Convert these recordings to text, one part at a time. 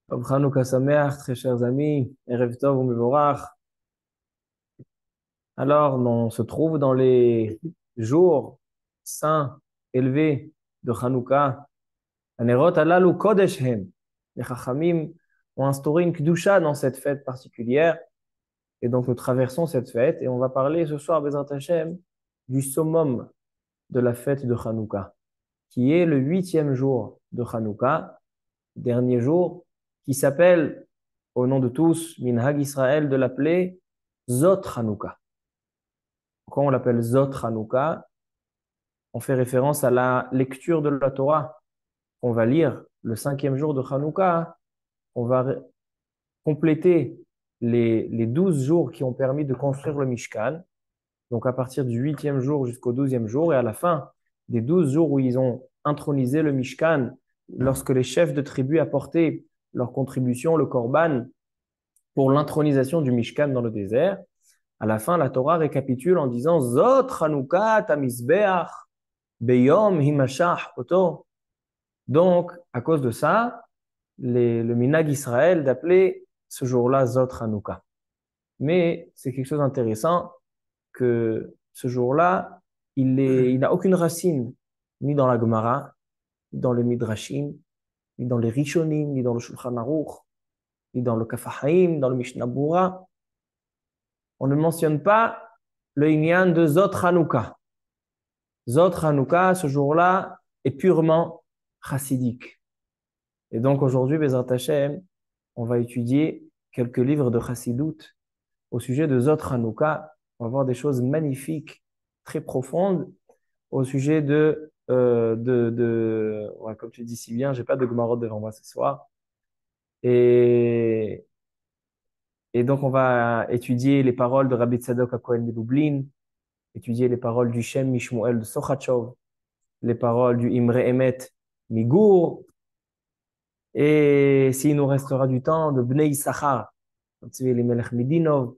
Chanukah Sameach, très chers amis, Erev Tov Umevorach. Alors, on se trouve dans les jours saints, élevés de Chanukah. Anerot alalu kodesh hem. Les Chachamim ont instauré une kedusha dans cette fête particulière. Et donc, nous traversons cette fête et on va parler ce soir, Bezrat Hashem, du summum de la fête de Chanukah, qui est le 8e jour de Chanukah, dernier jour, qui s'appelle, au nom de tous, Minhag Israël, de l'appeler Zot Chanukah. Pourquoi on l'appelle Zot Chanukah? On fait référence à la lecture de la Torah qu'on va lire le 5e jour de Chanukah. On va compléter les 12 jours qui ont permis de construire le Mishkan. Donc à partir du 8e jour jusqu'au 12e jour, et à la fin des 12 jours où ils ont intronisé le Mishkan, lorsque les chefs de tribu apportaient leur contribution, le Korban, pour l'intronisation du Mishkan dans le désert, à la fin, la Torah récapitule en disant Zot Chanukah Tamizbeach Beyom Himashach Oto. Donc, à cause de ça, le minhag Israël d'appeler ce jour-là Zot Chanukah. Mais c'est quelque chose d'intéressant que ce jour-là, il n'a aucune racine, ni dans la Gemara, ni dans les Midrashim, ni dans les Rishonim, ni dans le Shulchan Aruch, ni dans le Kaf HaChaim, dans le Mishnah Berurah. On ne mentionne pas le inyan de Zot Chanukah. Zot Chanukah, ce jour-là, est purement chassidique. Et donc aujourd'hui, Bezrat Hashem, on va étudier quelques livres de chassidout au sujet de Zot Chanukah. On va voir des choses magnifiques, très profondes, au sujet ouais, comme tu dis si bien, j'ai pas de Gemarot devant moi ce soir. Et, et donc on va étudier les paroles de Rabbi Tzadok HaKohen de Lublin, étudier les paroles du Shem Mishmuel de Sochachov, les paroles du Imre Emet Migour, et s'il nous restera du temps, de Bnei Issachar, les Melech Midinov,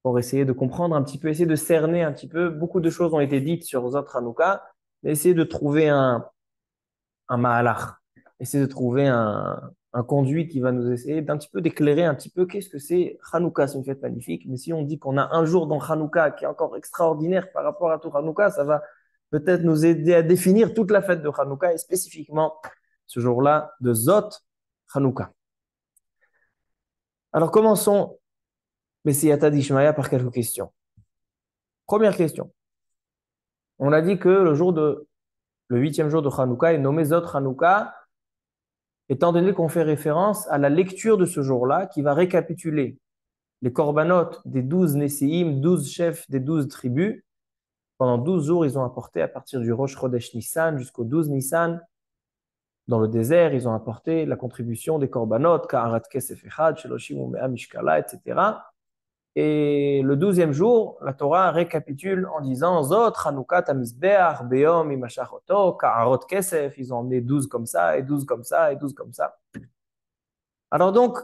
pour essayer de comprendre un petit peu, essayer de cerner un petit peu. Beaucoup de choses ont été dites sur Zot Chanukah, mais essayer de trouver un Mahalach, essayer de trouver un conduit qui va nous essayer d'un petit peu d'éclairer un petit peu qu'est-ce que c'est Chanukah. C'est une fête magnifique, mais si on dit qu'on a un jour dans Chanukah qui est encore extraordinaire par rapport à tout Chanukah, ça va peut-être nous aider à définir toute la fête de Chanukah et spécifiquement ce jour-là de Zot Chanukah. Alors commençons, Messiyata d'Ishmaïa, par quelques questions. Première question. On a dit que le 8e jour de Chanukah est nommé Zot Chanukah, étant donné qu'on fait référence à la lecture de ce jour-là qui va récapituler les corbanotes des 12 Nesséim, 12 chefs des 12 tribus. Pendant 12 jours, ils ont apporté à partir du Rosh Chodesh Nissan jusqu'au 12 Nissan. Dans le désert, ils ont apporté la contribution des corbanotes, Ka'arat Kesef Echad, Sheloshim Umea Mishkala, etc. Et le 12e jour, la Torah récapitule en disant Zot Chanukah Tamizbeach Beyom Imashach Oto, Ka'arot Kesef. Ils ont emmené 12 comme ça, et 12 comme ça, et 12 comme ça. Alors donc,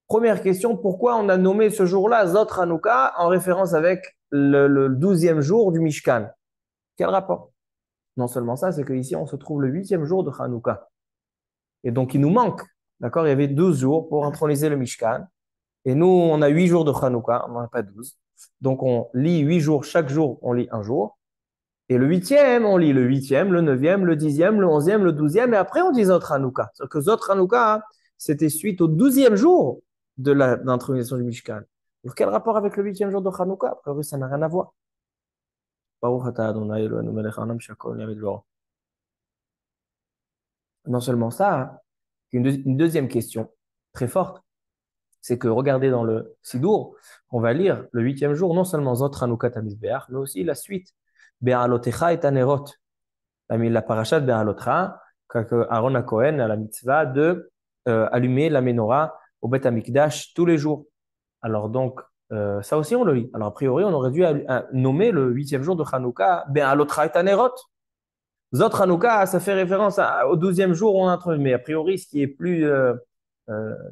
première question, pourquoi on a nommé ce jour-là Zot Chanukah en référence avec le 12e jour du Mishkan? Quel rapport? Non seulement ça, c'est qu'ici, on se trouve le 8e jour de Chanukah. Et donc, il nous manque, d'accord? Il y avait 12 jours pour introniser le Mishkan. Et nous, on a 8 jours de Chanukah, on n'en a pas 12. Donc, on lit 8 jours, chaque jour, on lit un jour. Et le 8e, on lit le 8e, le 9e, le 10e, le 11e, le 12e, et après, on dit Zot Chanukah. C'est-à-dire que Zot Chanukah, c'était suite au 12e jour de l'intronisation du Mishkan. Alors, quel rapport avec le 8e jour de Chanukah? A priori, ça n'a rien à voir. Baruch atah Adonai Eloheinu melech haolam shakol nהיה bidvaro. Non seulement ça, une deuxième question très forte, c'est que regardez dans le Sidour, on va lire le 8e jour, non seulement Zot Chanukah Tamizbeach, mais aussi la suite, Be'alotecha et Anerot, la paracha de Be'alotra, Aaron a Cohen a la mitzvah de allumer la menorah au Beth Amikdash tous les jours. Alors donc, ça aussi on le lit. Alors a priori, on aurait dû nommer le 8e jour de Chanukah Be'alotra et Anerot. Zot Chanukah, ça fait référence au 12e jour où on entre, mais a priori, ce qui est plus,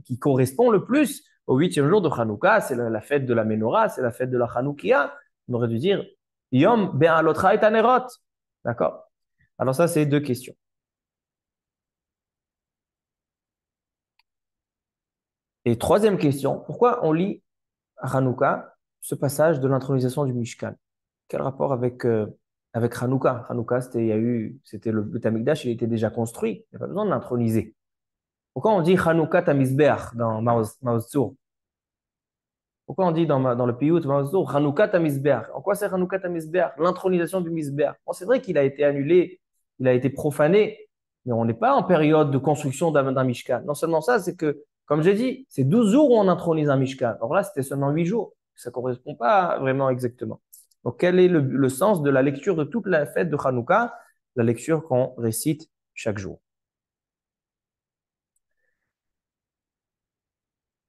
qui correspond le plus au 8e jour de Chanukah, c'est la fête de la Menorah, c'est la fête de la Chanoukia. On aurait dû dire Yom Be'alotra et Anerot. D'accord? Alors ça, c'est deux questions. Et troisième question, pourquoi on lit à Hanouka ce passage de l'intronisation du Mishkan? Quel rapport avec Hanouka? Hanouka, c'était le Beth Amikdash, il était déjà construit, il n'y a pas besoin de l'introniser. Pourquoi on dit Hanouka Tamizbeach dans Mao Tzur? Pourquoi on dit dans le Piyut, Mao Tzur, Hanouka Tamizbeach? En quoi c'est Hanouka Tamizbeach? L'intronisation du Mizbeach. Bon, c'est vrai qu'il a été annulé, il a été profané, mais on n'est pas en période de construction d'un Mishkan. Non seulement ça, c'est que, comme j'ai dit, c'est 12 jours où on intronise un Mishkan. Alors là, c'était seulement 8 jours. Ça ne correspond pas vraiment exactement. Donc, quel est le sens de la lecture de toute la fête de Hanouka? La lecture qu'on récite chaque jour.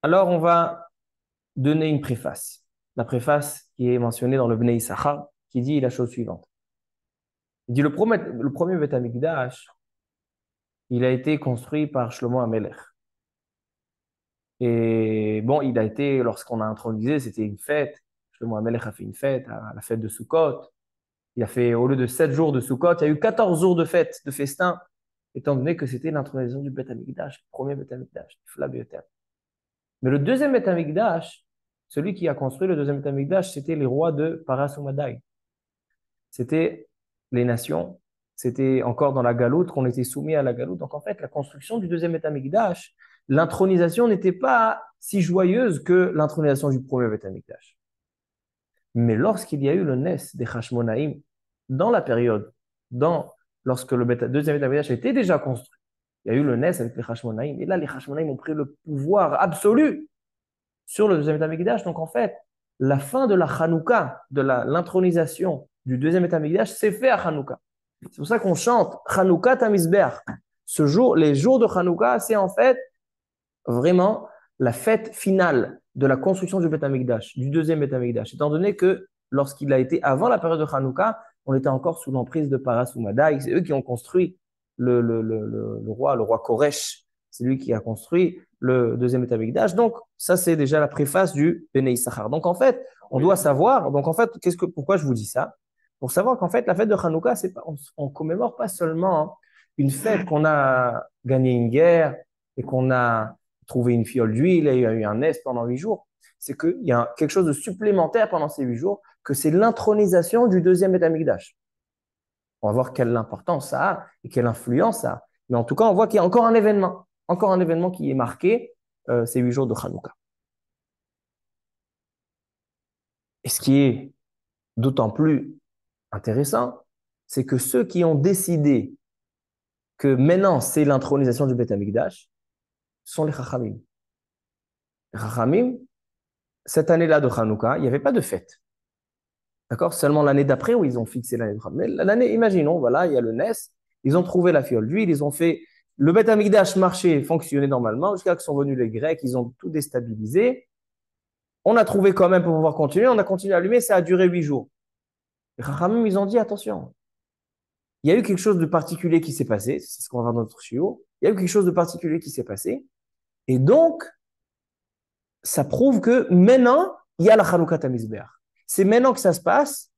Alors, on va donner une préface. La préface qui est mentionnée dans le Bnei Issachar, qui dit la chose suivante. Il dit le premier Beth Amikdash, il a été construit par Shlomo HaMelech. Et bon, il a été, lorsqu'on a intronisé, c'était une fête. Shlomo HaMelech a fait une fête, à la fête de Sukkot. Il a fait, au lieu de 7 jours de Sukkot, il y a eu 14 jours de fête, de festin, étant donné que c'était l'intronisation du Beth Amikdash, le premier Beth Amikdash, Flabioter. Mais le deuxième Beth Amikdash, celui qui a construit le deuxième Beth Amikdash, c'était les rois de Paras Umadai. C'était les nations, c'était encore dans la Galoute qu'on était soumis à la Galoute. Donc en fait, la construction du deuxième Beth Amikdash, l'intronisation n'était pas si joyeuse que l'intronisation du premier Beth Amikdash. Mais lorsqu'il y a eu le Nes des Hashmonaïm, dans la période, lorsque le deuxième Beth Amikdash était déjà construit, il y a eu le Nes avec les Hashmonaïm. Et là, les Hashmonaïm ont pris le pouvoir absolu sur le deuxième Beth Amikdash. Donc en fait, la fin de la Hanouka, de l'intronisation du deuxième Beth Amikdash, s'est fait à Hanouka. C'est pour ça qu'on chante Hanouka Tamizbeach. Les jours de Hanouka, c'est en fait vraiment la fête finale de la construction du Beth Amikdash, du deuxième Beth Amikdash. Étant donné que lorsqu'il a été avant la période de Hanouka, on était encore sous l'emprise de Paras Umadai. C'est eux qui ont construit le roi Koresh. C'est lui qui a construit le deuxième Beth Amikdash. Donc, ça, c'est déjà la préface du Bnei Issachar. Donc, en fait, on doit savoir, donc en fait, pourquoi je vous dis ça? Pour savoir qu'en fait, la fête de Hanouka, on commémore pas seulement une fête qu'on a gagné une guerre et qu'on a trouvé une fiole d'huile et il y a eu un nest pendant 8 jours. C'est qu'il y a quelque chose de supplémentaire pendant ces 8 jours, que c'est l'intronisation du deuxième Beth Amikdash. On va voir quelle importance ça a et quelle influence ça a. Mais en tout cas, on voit qu'il y a encore un événement qui est marqué ces 8 jours de Hanouka. Et ce qui est d'autant plus intéressant, c'est que ceux qui ont décidé que maintenant c'est l'intronisation du Beth Amikdash sont les Chachamim. Les Chachamim, cette année-là de Hanouka, il n'y avait pas de fête. D'accord? Seulement l'année d'après où ils ont fixé l'année de Hanouka. Mais l'année, imaginons, voilà, il y a le Nes, ils ont trouvé la fiole d'huile, ils ont fait. Le Beth Amikdash marchait, fonctionnait normalement, jusqu'à que sont venus les Grecs, ils ont tout déstabilisé. On a trouvé quand même pour pouvoir continuer, on a continué à allumer, ça a duré 8 jours. Les Chachamim, ils ont dit, attention, il y a eu quelque chose de particulier qui s'est passé, c'est ce qu'on va voir dans notre chiot, il y a eu quelque chose de particulier qui s'est passé, et donc, ça prouve que maintenant, il y a la Chanukah Tamizbeach. C'est maintenant que ça se passe,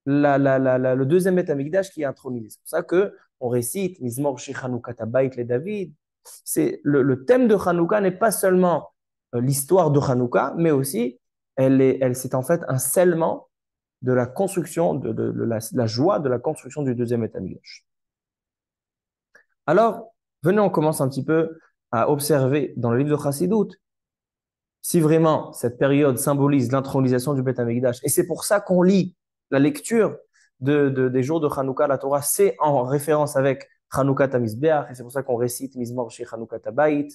le deuxième Beth Amikdash qui est intronisé. C'est pour ça qu'on récite Mizmor Sheh Chanukah Tabayit le David. Le thème de Chanukah n'est pas seulement l'histoire de Chanukah, mais aussi, c'est en fait un scellement de la construction, de la joie de la construction du deuxième Beth Amikdash. Alors, venez, on commence un petit peu à observer dans le livre de Chassidut si vraiment cette période symbolise l'intronisation du Beth Amikdash. Et c'est pour ça qu'on lit la lecture des jours de Hanouka, la Torah, c'est en référence avec Hanouka Tamizbeach, et c'est pour ça qu'on récite Mizmor Sheh Hanouka Tabayit,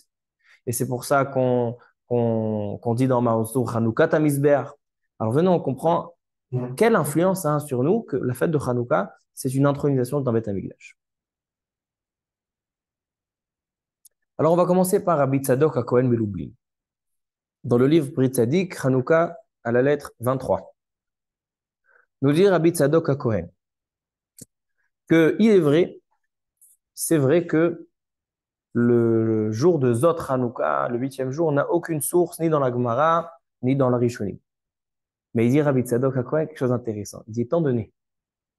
et c'est pour ça qu'on dit dans Maozdou Hanouka Tamizbeach. Alors venons, on comprend quelle influence a sur nous que la fête de Hanouka, c'est une intronisation d'un Beth Amikdash. Alors on va commencer par Rabbi Tzadok à Cohen Melublin. Dans le livre Brit Tzadik, Hanouka, à la lettre 23. Nous dit Rabbi Tzadok à Cohen que c'est vrai que le jour de Zot Hanouka, le 8e jour, n'a aucune source ni dans la Gemara, ni dans la Rishonim. Mais il dit Rabbi Tzadok à Cohen quelque chose d'intéressant. Il dit, étant donné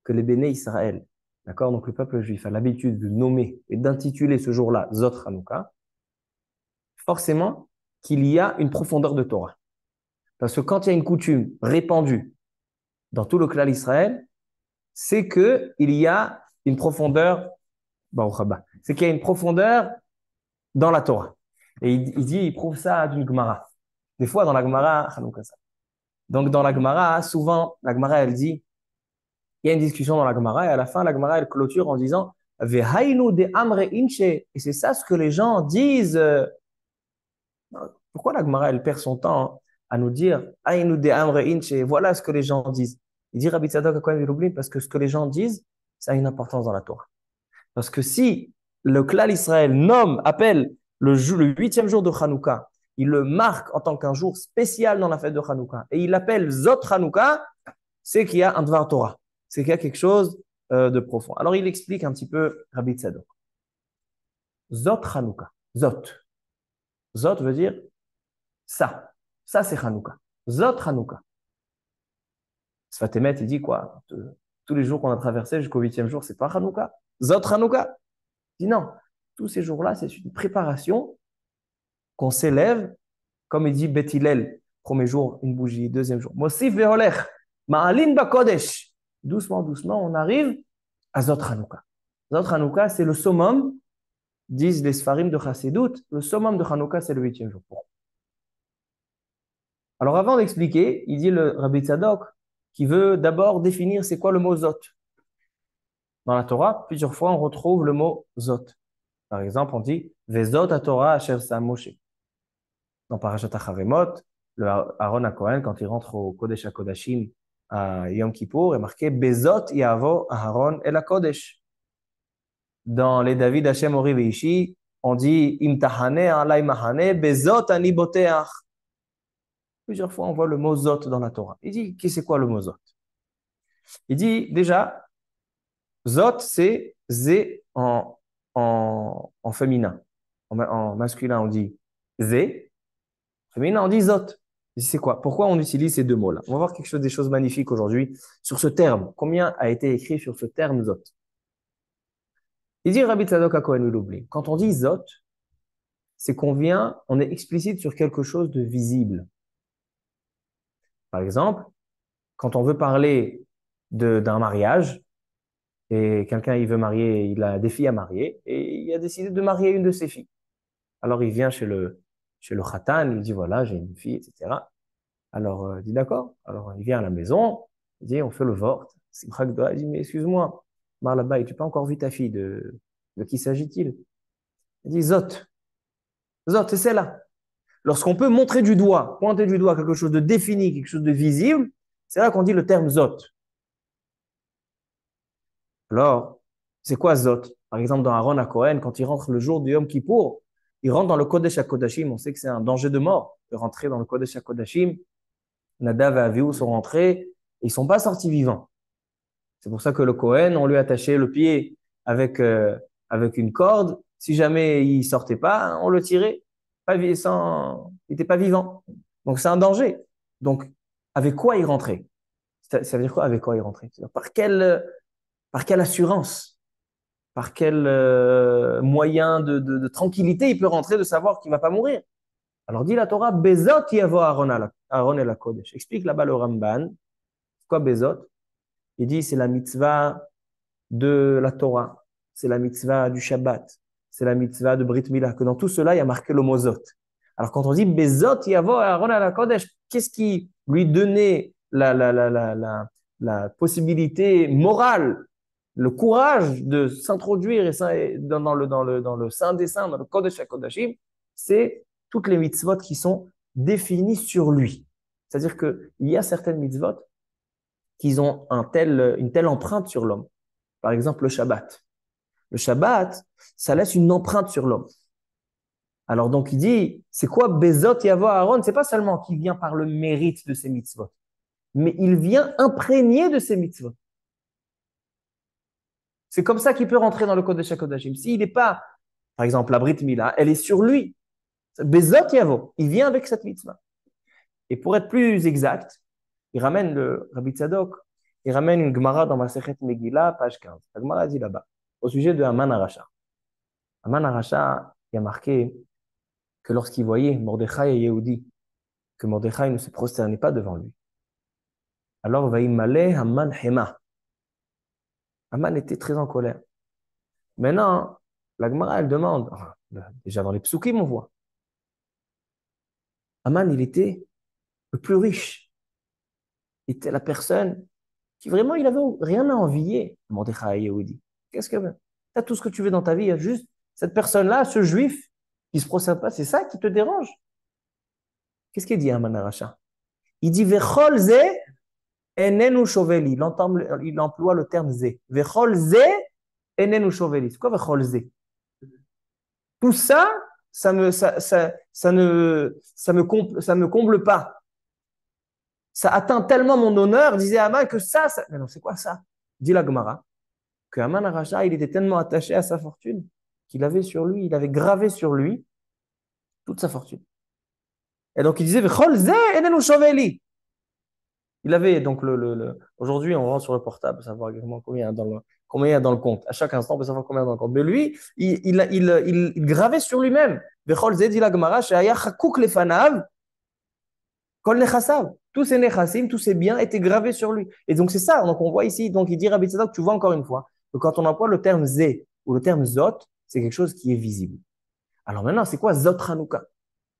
que les Béné Israël, d'accord, donc le peuple juif a l'habitude de nommer et d'intituler ce jour-là Zot Hanouka, forcément, qu'il y a une profondeur de Torah. Parce que quand il y a une coutume répandue dans tout le clan d'Israël, c'est qu'il y a une profondeur, c'est qu'il y a une profondeur dans la Torah. Et il dit, il prouve ça d'une Gemara. Des fois, dans la Gemara, donc dans la Gemara, souvent, la Gemara, elle dit, il y a une discussion dans la Gemara, et à la fin, la Gemara, elle clôture en disant, Vehainu de amre inche. Et c'est ça ce que les gens disent. Pourquoi la Gemara, elle perd son temps à nous dire, Hainu de amre inche, voilà ce que les gens disent. Il dit Rabbi Tzadok à quoi il oublie, parce que ce que les gens disent, ça a une importance dans la Torah. Parce que si le clan Israël appelle le 8e jour de Hanouka, il le marque en tant qu'un jour spécial dans la fête de Hanouka, et il l'appelle Zot Hanouka, c'est qu'il y a un Dvar Torah, c'est qu'il y a quelque chose de profond. Alors il explique un petit peu Rabbi Tzadok. Zot Hanouka. Zot. Zot veut dire ça. Ça c'est Hanouka. Zot Hanouka. Sfatemet, il dit quoi? Tous les jours qu'on a traversé jusqu'au 8e jour, c'est pas Hanouka. Zot Hanouka. Il dit non. Tous ces jours-là, c'est une préparation qu'on s'élève, comme il dit Beth Hillel, premier jour, une bougie, deuxième jour. Mosif ve'olech, ma'alin bakodesh. Doucement, doucement, on arrive à Zot Hanouka. Zot Hanouka, c'est le summum, disent les Sfarim de Chassidut, le summum de Hanouka, c'est le 8e jour. Alors avant d'expliquer, il dit le Rabbi Tzadok, qui veut d'abord définir c'est quoi le mot Zot. Dans la Torah, plusieurs fois, on retrouve le mot Zot. Par exemple, on dit Vezot Torah Asher Sam Moshe. Dans Parashat Acharemot, le Aaron HaKohen, quand il rentre au Kodesh HaKodashim à Yom Kippour, est marqué Bezot Yavo Aharon El HaKodesh. Dans les David Hashem Ori Veishi, on dit Imtahane Alay Mahane Bezot Ani Boteach. Plusieurs fois, on voit le mot Zot dans la Torah. Il dit, c'est quoi le mot Zot? Il dit, déjà, Zot, c'est Zé en féminin. En masculin, on dit Zé. En féminin, on dit Zot. C'est quoi? Pourquoi on utilise ces deux mots-là? On va voir des choses magnifiques aujourd'hui sur ce terme. Combien a été écrit sur ce terme Zot? Il dit, Rabbi Tzadok HaKohen l'oublie. Quand on dit Zot, c'est on est explicite sur quelque chose de visible. Par exemple, quand on veut parler d'un mariage, et quelqu'un il veut marier, il a des filles à marier, et il a décidé de marier une de ses filles. Alors il vient chez le khatan, il dit voilà, j'ai une fille, etc. Alors il dit d'accord. Alors il vient à la maison, il dit on fait le vort. Il dit mais excuse-moi, Marlaba, tu n'as pas encore vu ta fille, de qui s'agit-il? Il dit Zot. Zot, c'est celle-là. Lorsqu'on peut montrer du doigt, pointer du doigt quelque chose de défini, quelque chose de visible, c'est là qu'on dit le terme Zot. Alors, c'est quoi Zot? Par exemple, dans Aaron HaKohen, quand il rentre le jour du Yom Kippour, il rentre dans le Kodesh HaKodashim. On sait que c'est un danger de mort de rentrer dans le Kodesh HaKodashim. Nadav et Avihu sont rentrés et ils ne sont pas sortis vivants. C'est pour ça que le Kohen, on lui attachait le pied avec une corde. Si jamais il ne sortait pas, on le tirait. Il n'était pas vivant. Donc, c'est un danger. Donc, avec quoi il rentrait? Ça veut dire quoi avec quoi il rentrait? Par quelle assurance? Par quel moyen de tranquillité il peut rentrer de savoir qu'il ne va pas mourir? Alors dit la Torah, Bezot yavo Aaron et la Kodesh. Explique là-bas le Ramban. Quoi Bezot? Il dit c'est la mitzvah de la Torah, c'est la mitzvah du Shabbat, c'est la mitzvah de Brit Mila, que dans tout cela, il y a marqué le mot Zot. Alors quand on dit Bezot yavo Aaron et la Kodesh, qu'est-ce qui lui donnait la possibilité morale, le courage de s'introduire dans le Saint des Saints, dans le Kodesh HaKodashim, c'est toutes les mitzvot qui sont définies sur lui. C'est-à-dire qu'il y a certaines mitzvot qui ont une telle empreinte sur l'homme. Par exemple, le Shabbat. Le Shabbat, ça laisse une empreinte sur l'homme. Alors donc il dit, c'est quoi Bezot Yavo Aaron? C'est pas seulement qu'il vient par le mérite de ses mitzvot, mais il vient imprégné de ses mitzvot. C'est comme ça qu'il peut rentrer dans le Kodesh HaKodashim. S'il n'est pas, par exemple, la Brit Mila, elle est sur lui. Bezot Yavo, il vient avec cette mitzvah. Et pour être plus exact, il ramène le Rabbi Tzadok, il ramène une Gemara dans Masechet Megillah, page 15. La Gemara dit là-bas, au sujet de Haman Aracha. Haman Aracha, il y a marqué que lorsqu'il voyait Mordechai et Yehudi, que Mordechai ne se prosternait pas devant lui, alors Vaïmaleh Haman Hema. Haman était très en colère. Maintenant, la Gemara, elle demande, déjà dans les psukim, on voit, Haman, il était le plus riche. Il était la personne qui vraiment, il avait rien à envier, Mordechai et Yehudi. Qu'est-ce que tu as tout ce que tu veux dans ta vie, il y a juste cette personne-là, ce juif, qui ne se procède pas, c'est ça qui te dérange. Qu'est-ce qu'il dit Haman Aracha? Il dit Vechol ze enenu shoveli. Il emploie le terme ze. Vechol ze enenu shoveli. C'est quoi Vechol ze? Tout ça, ça me comble pas. Ça atteint tellement mon honneur, disait Haman, que ça... Mais non, c'est quoi ça? Dit la Gemara, que Haman Aracha, il était tellement attaché à sa fortune qu'il avait sur lui, il avait gravé sur lui toute sa fortune. Et donc il disait, Vechol ze enenu shoveli. Il avait donc aujourd'hui, on rentre sur le portable pour savoir exactement combien il y a dans le compte. À chaque instant, on peut savoir combien il y a dans le compte. Mais lui, il gravait sur lui-même. Vechol ze dit la Gemara, she'aya chakuk lefanav kol nechasav. Tous ces nechassim, tous ces biens étaient gravés sur lui. Et donc c'est ça. Donc on voit ici, donc il dit Rabbi Tzadok, tu vois encore une fois, que quand on emploie le terme zé ou le terme zot, c'est quelque chose qui est visible. Alors maintenant, c'est quoi zot Hanouka?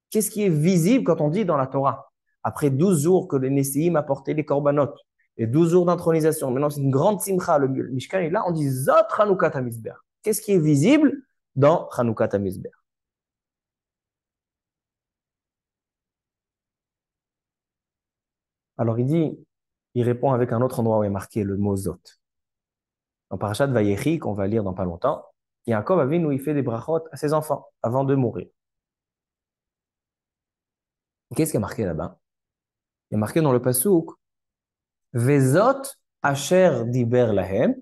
Qu'est-ce qui est visible quand on dit dans la Torah? Après 12 jours que les Nessiim apportaient les korbanot, et 12 jours d'intronisation, maintenant c'est une grande simcha, le Mishkan est là, on dit Zot Chanukah Hamizbeach. Qu'est-ce qui est visible dans Chanukah Hamizbeach? Alors il répond avec un autre endroit où est marqué le mot Zot. Dans Parashat Vayechi, qu'on va lire dans pas longtemps, Yaakov Avinu, où il fait des brachot à ses enfants avant de mourir. Qu'est-ce qui est marqué là-bas? Il est marqué dans le pasuk Vezot asher diber lahem,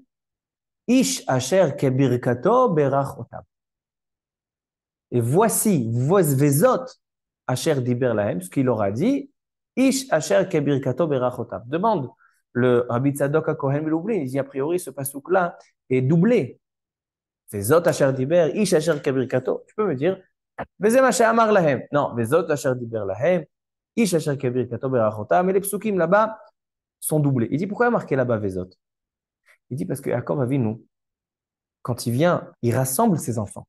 ish asher kebirkato berach otam. Et voici, vezot asher diber lahem, ce qu'il aura dit, ish asher kebirkato berach otam. Demande le Rabbi Tzadok à Kohen Meloubli, il dit a priori ce pasuk-là est doublé. Vezot asher diber, ish asher kebirkato. Tu peux me dire, vezem asher amar lahem. Non, vezot asher diber lahem, ish asher kebirkato berach otam. Et les psukim là-bas sont doublés. Il dit pourquoi il a marqué là-bas vezot? Il dit parce que Yaakov Avinu, quand il vient, il rassemble ses enfants.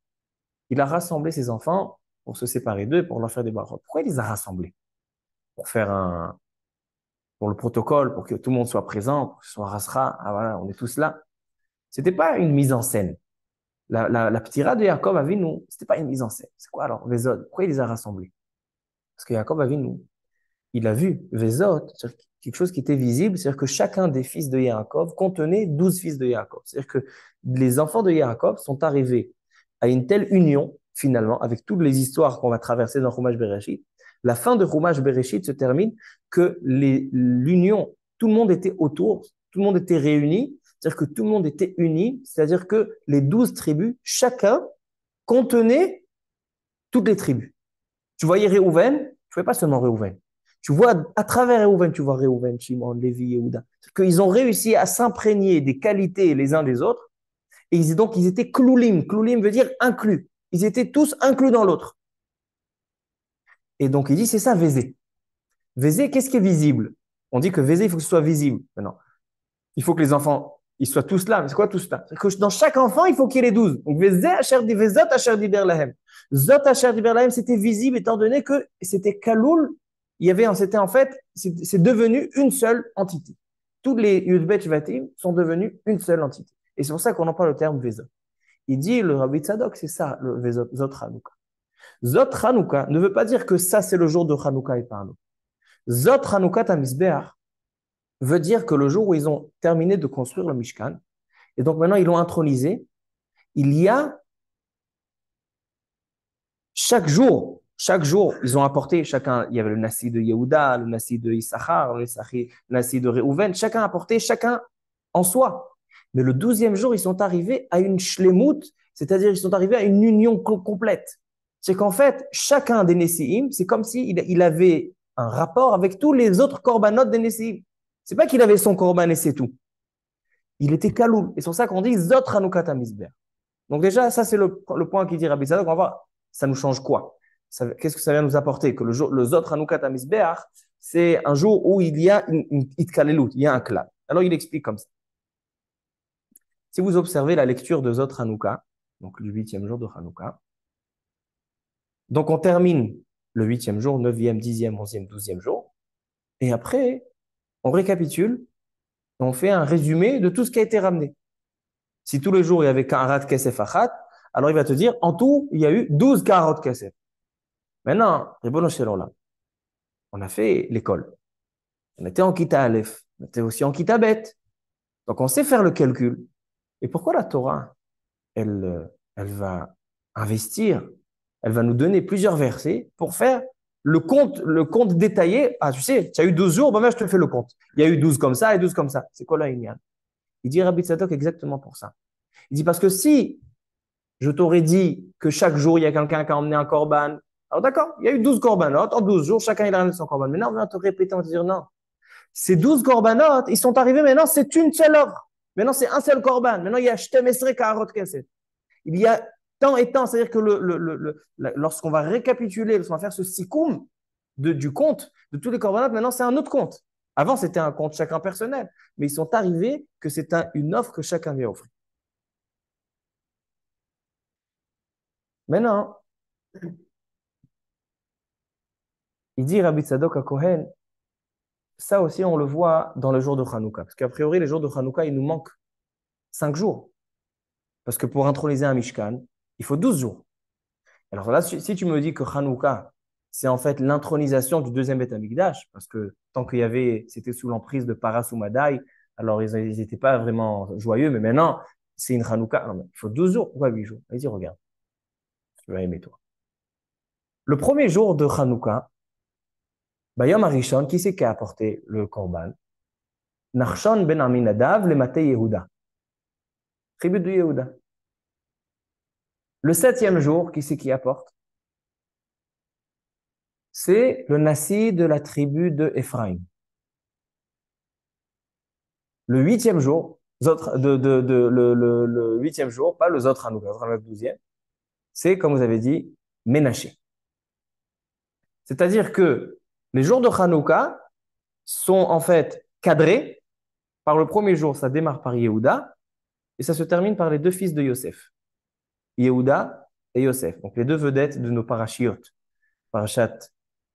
Il a rassemblé ses enfants pour se séparer d'eux, pour leur faire des brachot. Pourquoi il les a rassemblés? Pour le protocole, pour que tout le monde soit présent, pour que ce soit rasra, ah voilà, on est tous là. C'était pas une mise en scène. La ptira de Yaakov Avinu, c'était pas une mise en scène. C'est quoi alors, Vezot? Pourquoi il les a rassemblés? Parce que Yaakov Avinu, il a vu Vezot, quelque chose qui était visible, c'est-à-dire que chacun des fils de Yaakov contenait 12 fils de Yaakov. C'est-à-dire que les enfants de Yaakov sont arrivés à une telle union, finalement, avec toutes les histoires qu'on va traverser dans Chumash Bereshit. La fin de Chumash Bereshit se termine que l'union, tout le monde était autour, tout le monde était réuni, c'est-à-dire que tout le monde était uni, c'est-à-dire que les 12 tribus, chacun contenait toutes les tribus. Tu voyais Réhouven, tu ne voyais pas seulement Réhouven. Tu vois, à travers Réhouven, tu vois Réhouven, Shimon, Lévi, Yehuda. Qu'ils ont réussi à s'imprégner des qualités les uns des autres. Et donc, ils étaient kloulim. Kloulim veut dire inclus. Ils étaient tous inclus dans l'autre. Et donc, il dit, c'est ça, Vézé. Vézé, qu'est-ce qui est visible? On dit que Vézé, il faut que ce soit visible. Maintenant, il faut que les enfants, ils soient tous là. Mais c'est quoi tous là? C'est que dans chaque enfant, il faut qu'il y ait les 12. Donc, Vézé, Vezot, Asher Diber Lahem. Zot, Asher Diber Lahem, c'était visible étant donné que c'était Kaloul. C'était en fait, c'est devenu une seule entité. Tous les Yudbet Shvatim sont devenus une seule entité. Et c'est pour ça qu'on emploie le terme Vezot. Il dit, le Rabbi Tzadok, c'est ça, le Vezot, Zot Hanouka. Zot Hanouka ne veut pas dire que ça, c'est le jour de Hanouka et pas un autre. Zot Hanouka Tamizbeach veut dire que le jour où ils ont terminé de construire le Mishkan, et donc maintenant ils l'ont intronisé, il y a chaque jour, ils ont apporté, chacun, il y avait le Nassi de Yehuda, le Nassi de Issachar, le Nassi de Réhouven, chacun a apporté, chacun en soi. Mais le 12e jour, ils sont arrivés à une shlemut, c'est-à-dire ils sont arrivés à une union complète. C'est qu'en fait, chacun des Nessiim, c'est comme s'il avait un rapport avec tous les autres korbanot des Nessiim. C'est pas qu'il avait son korban et c'est tout. Il était kaloul. Et c'est pour ça qu'on dit Zot Chanukah Hamizbeach. Donc déjà, ça c'est le point qui dit Rabbi Tzadok. On va voir, ça nous change quoi? Qu'est-ce que ça vient nous apporter? Que le Zot Hanoukat HaMizbeach, c'est un jour où il y a une itkalelut, il y a un clan. Alors il explique comme ça. Si vous observez la lecture de Zot Hanouka, donc le 8e jour de Hanouka, donc on termine le 8e jour, 9e, 10e, 11e, 12e jour, et après, on récapitule, on fait un résumé de tout ce qui a été ramené. Si tous les jours il y avait Kaharat Kesef Achat, alors il va te dire, en tout, il y a eu 12 Kaharot Kesef. Maintenant, Ribono Shel Olam, on a fait l'école. On était en Kita Aleph, on était aussi en Kita Bet. Donc on sait faire le calcul. Et pourquoi la Torah, elle va investir, elle va nous donner plusieurs versets pour faire le compte détaillé. Ah, tu sais, tu as eu 12 jours, ben, je te fais le compte. Il y a eu 12 comme ça et 12 comme ça. C'est quoi là, Inyan? Il dit Rabbi Tzadok exactement pour ça. Il dit parce que si je t'aurais dit que chaque jour, il y a quelqu'un qui a emmené un korban, alors d'accord, il y a eu 12 corbanotes, en 12 jours, chacun il a ramené son korban. Mais non, on va te répéter, on va te dire non. Ces 12 corbanotes, ils sont arrivés, maintenant c'est une seule œuvre. Maintenant c'est un seul korban. Maintenant il y a Shtem Esrei Kaharot Kesef. Il y a temps et temps, c'est-à-dire que lorsqu'on va récapituler, lorsqu'on va faire ce sikoum du compte de tous les corbanotes, maintenant c'est un autre compte. Avant c'était un compte chacun personnel, mais ils sont arrivés que c'est une offre que chacun vient offrir. Maintenant, il dit Rabbi Tzadok à Kohen, ça aussi on le voit dans le jour de Hanouka, parce qu'a priori les jours de Hanouka, il nous manque 5 jours. Parce que pour introniser un Mishkan, il faut 12 jours. Alors là, si tu me dis que Hanouka, c'est en fait l'intronisation du deuxième Beth Amikdash, parce que tant qu'il y avait, c'était sous l'emprise de Paras ou Madaï, alors ils n'étaient pas vraiment joyeux, mais maintenant, c'est une Hanouka. Non, mais il faut 12 jours. Pourquoi 8 jours? Vas-y, regarde. Tu vas aimer, toi. Le premier jour de Hanouka, Bayom Arishon, qui c'est qui a apporté le Korban? Nachshon ben Aminadav, le Maté Yehuda. Tribu de Yehuda. Le 7e jour, qui c'est qui apporte? C'est le Nassi de la tribu de Ephraim. Le 8e jour, le 8e jour, pas le Zot Hanouka, le 12e, c'est, comme vous avez dit, Ménaché. C'est-à-dire que les jours de Hanouka sont en fait cadrés par le premier jour, ça démarre par Yehuda, et ça se termine par les deux fils de Yosef, Yehuda et Yosef, donc les deux vedettes de nos parachiotes, Parashat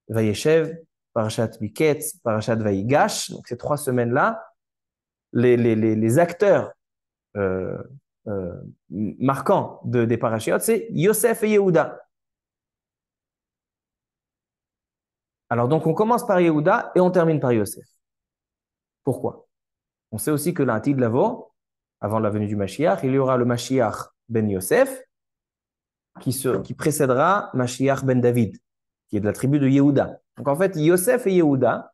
Vayeshev, Parashat Miketz, Parashat Vayigash, donc ces 3 semaines-là, les acteurs euh, euh, marquants des parachiotes, c'est Yosef et Yehuda. Alors donc on commence par Yehuda et on termine par Yosef. Pourquoi? On sait aussi que l'Atid Lavo, avant la venue du Mashiach, il y aura le Mashiach ben Yosef qui précédera Mashiach ben David, qui est de la tribu de Yehuda. Donc en fait, Yosef et Yehuda,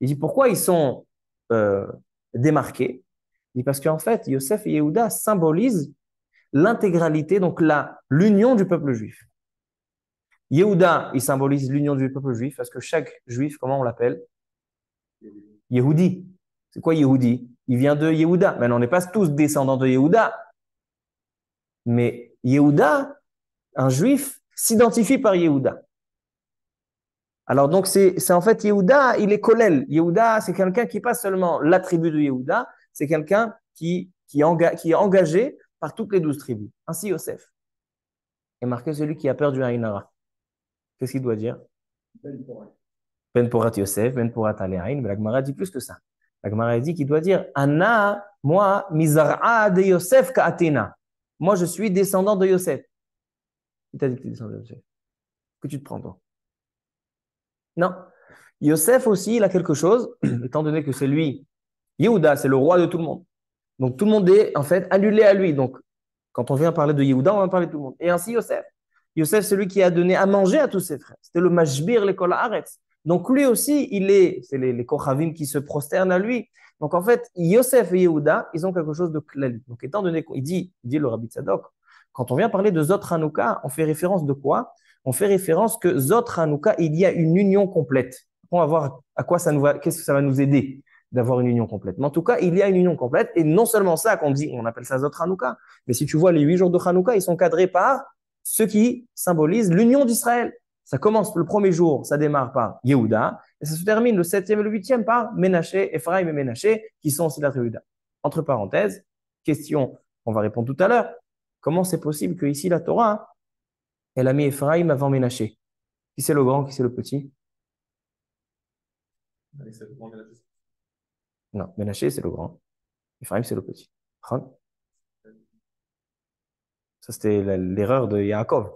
il dit pourquoi ils sont démarqués? Il dit parce qu'en fait, Yosef et Yehuda symbolisent l'intégralité, donc l'union du peuple juif. Yehuda, il symbolise l'union du peuple juif, parce que chaque juif, comment on l'appelle? Yehudi. C'est quoi Yehudi? Il vient de Yehuda. Maintenant, on n'est pas tous descendants de Yehuda, mais Yehuda, un juif, s'identifie par Yehuda. Alors donc, c'est en fait Yehuda, il est Kolel. Yehuda, c'est quelqu'un qui n'est pas seulement la tribu de Yehuda, c'est quelqu'un qui est engagé par toutes les 12 tribus. Ainsi, Yosef est marqué celui qui a peur du Haïnara. Qu'est-ce qu'il doit dire? Ben Porat Yosef, Ben Porat Alehaïn. Mais la Gemara dit plus que ça. La Gemara dit qu'il doit dire Anna, moi, Mizar'a de Yosef Ka'atena. Moi, je suis descendant de Yosef. Qui t'a dit que tu es descendant de Yosef? Que tu te prends, toi? Non. Yosef aussi, il a quelque chose, étant donné que c'est lui. Yehuda, c'est le roi de tout le monde. Donc, tout le monde est, en fait, annulé à lui. Donc, quand on vient parler de Yehuda, on va parler de tout le monde. Et ainsi, Yosef. Yosef, c'est lui qui a donné à manger à tous ses frères. C'était le Mashbir, l'école Haaretz. Donc, lui aussi, c'est les Kochavim qui se prosternent à lui. Donc, en fait, Yosef et Yehuda, ils ont quelque chose de clair. Donc, étant donné qu'il dit le Rabbi Tzadok, quand on vient parler de Zot Hanouka, on fait référence de quoi? On fait référence que Zot Hanouka, il y a une union complète. On va voir à quoi ça nous va, qu'est-ce que ça va nous aider d'avoir une union complète. Mais en tout cas, il y a une union complète. Et non seulement ça qu'on dit, on appelle ça Zot Hanouka, mais si tu vois les 8 jours de Hanouka, ils sont cadrés par ceux qui symbolisent l'union d'Israël. Ça commence le premier jour, ça démarre par Yehuda, et ça se termine le 7e et le 8e par Ménaché, Ephraim et Ménaché, qui sont aussi de la tribu de Dan. Entre parenthèses, question qu'on va répondre tout à l'heure, comment c'est possible que ici la Torah, elle a mis Ephraim avant Ménaché? Qui c'est le grand, qui c'est le petit? Non, Ménaché c'est le grand, Ephraim c'est le petit. Ça c'était l'erreur de Yaakov.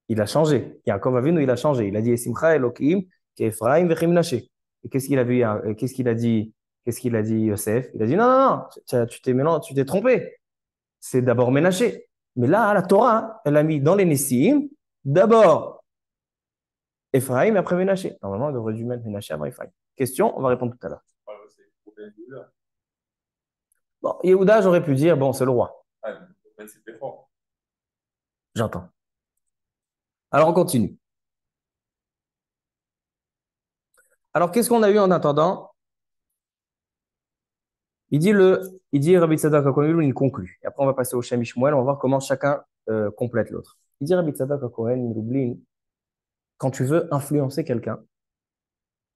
Il a changé. Yaakov Avinu, il a changé. Il a dit Esimcha Elohim, Ephraim vechim Naché. Et qu'est-ce qu'il a vu, qu'est-ce qu'il a dit, qu'est-ce qu'il a dit Yosef? Il a dit non, non, non, tu t'es trompé. C'est d'abord Ménaché. Mais là, la Torah, elle a mis dans les Nessim, d'abord Ephraim et après Ménaché. Normalement, elle aurait dû mettre Ménaché avant Ephraim. Question, on va répondre tout à l'heure. Bon, Yehuda, j'aurais pu dire, bon, c'est le roi. J'entends. Alors, on continue. Alors, qu'est-ce qu'on a eu en attendant? Il dit Rabbi Tzadok HaKohen, il conclut. Et après, on va passer au Shem Ishmuel, on va voir comment chacun complète l'autre. Il dit Rabbi Tzadok HaKohen, Milublin, quand tu veux influencer quelqu'un,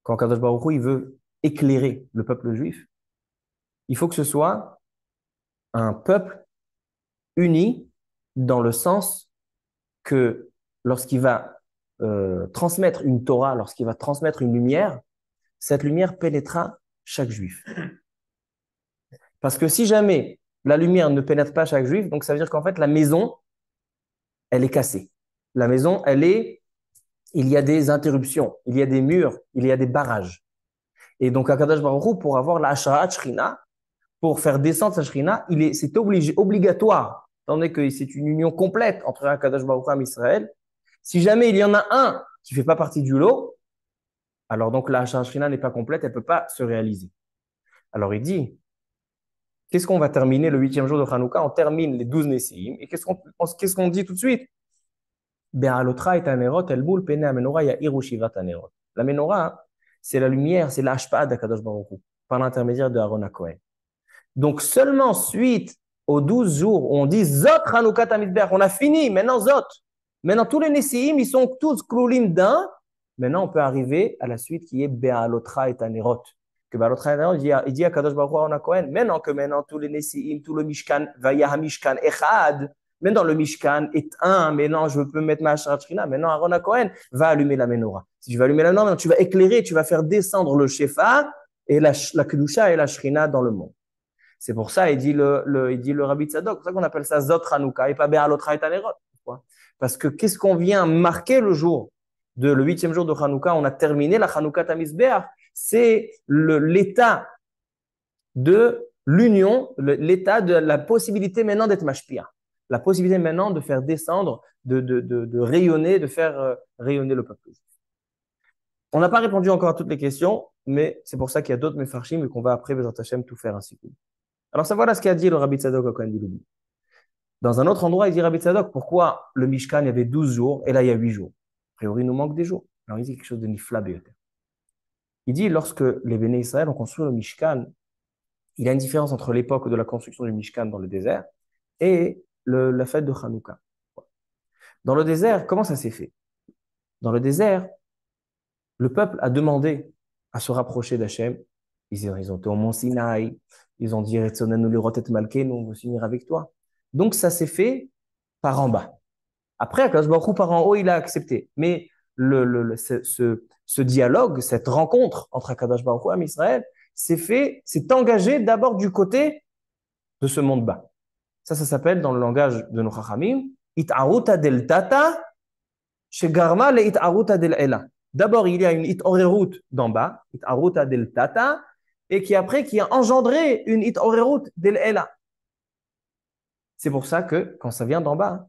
quand Kadosh Baruch Hu, il veut éclairer le peuple juif, il faut que ce soit un peuple uni dans le sens que lorsqu'il va transmettre une Torah, lorsqu'il va transmettre une lumière, cette lumière pénétrera chaque juif. Parce que si jamais la lumière ne pénètre pas chaque juif, donc ça veut dire qu'en fait, la maison, elle est cassée. La maison, il y a des interruptions, il y a des murs, il y a des barrages. Et donc, Akadosh Baruch Hu, pour avoir la Hasha'at Shrina, pour faire descendre sa Shrina, c'est obligatoire, étant donné que c'est une union complète entre Akadosh Baruch Hu et Israël. Si jamais il y en a un qui ne fait pas partie du lot, alors donc la Hasha'at Shrina n'est pas complète, elle ne peut pas se réaliser. Alors il dit, qu'est-ce qu'on va terminer le 8e jour de Hanouka? On termine les 12 Nessim. Et qu'est-ce qu'on dit tout de suite? La menorah, c'est la lumière, c'est l'ashpa d'Akadosh Baruch Hu, par l'intermédiaire de Aaron HaKohen. Donc seulement suite aux 12 jours où on dit Zot Hanouka Tamidber, on a fini, maintenant Zot. Maintenant tous les Nessim, ils sont tous kloulim d'un. Maintenant on peut arriver à la suite qui est Be'alotra et Tanerot. Que Be'alotra et Tanerot, il dit à Kadosh Baruch Hu Aaron HaKohen, maintenant tous les Nessim, tout le Mishkan, Vaya Mishkan Echad, maintenant le Mishkan est un, maintenant je peux mettre ma Shrina, maintenant Aaron HaKohen va allumer la menorah. Si tu vas allumer la menorah, tu vas éclairer, tu vas faire descendre le Shefa et la Kedusha et la Shrina dans le monde. C'est pour ça, il dit le Rabbi Tzadok, c'est pour ça qu'on appelle ça Zot Hanouka et pas Be'alotra et Tanerot. Pourquoi? Parce que qu'est-ce qu'on vient marquer le jour le 8e jour de Hanouka? On a terminé la Hanouka Tamizbeach. C'est l'état de l'union, l'état de la possibilité maintenant d'être mashpia. La possibilité maintenant de faire descendre, de rayonner, de faire rayonner le peuple. On n'a pas répondu encore à toutes les questions, mais c'est pour ça qu'il y a d'autres mefarshim et qu'on va après, Bezat Hashem, tout faire ainsi. Alors, ça voilà ce qu'a dit le Rabbi Tzadok à Kohen Diloubi. Dans un autre endroit, il dit Rabbi Tzadok, pourquoi le Mishkan, il y avait 12 jours et là, il y a 8 jours? A priori, il nous manque des jours. Alors, il dit quelque chose de nifla beyoter. Il dit, lorsque les Béné Israël ont construit le Mishkan, il y a une différence entre l'époque de la construction du Mishkan dans le désert et la fête de Hanouka. Dans le désert, comment ça s'est fait? Dans le désert, le peuple a demandé à se rapprocher d'Hachem. Ils ont été au mont Sinaï, ils ont dit Retzonenu lirotet malkeinu, on veut s'unir avec toi. Donc ça s'est fait par en bas. Après, Akadosh Baruch Hu, par en haut, il a accepté. Mais ce dialogue, cette rencontre entre Akadosh Baruch Hu et Israël, s'est engagé d'abord du côté de ce monde bas. Ça s'appelle dans le langage de nos Chachamim, It'aruta del Tata, Shegarma le It'aruta del Ela. D'abord, il y a une It'orerut d'en bas, It'aruta del Tata, et qui a engendré une It'orerut del Ela. C'est pour ça que quand ça vient d'en bas,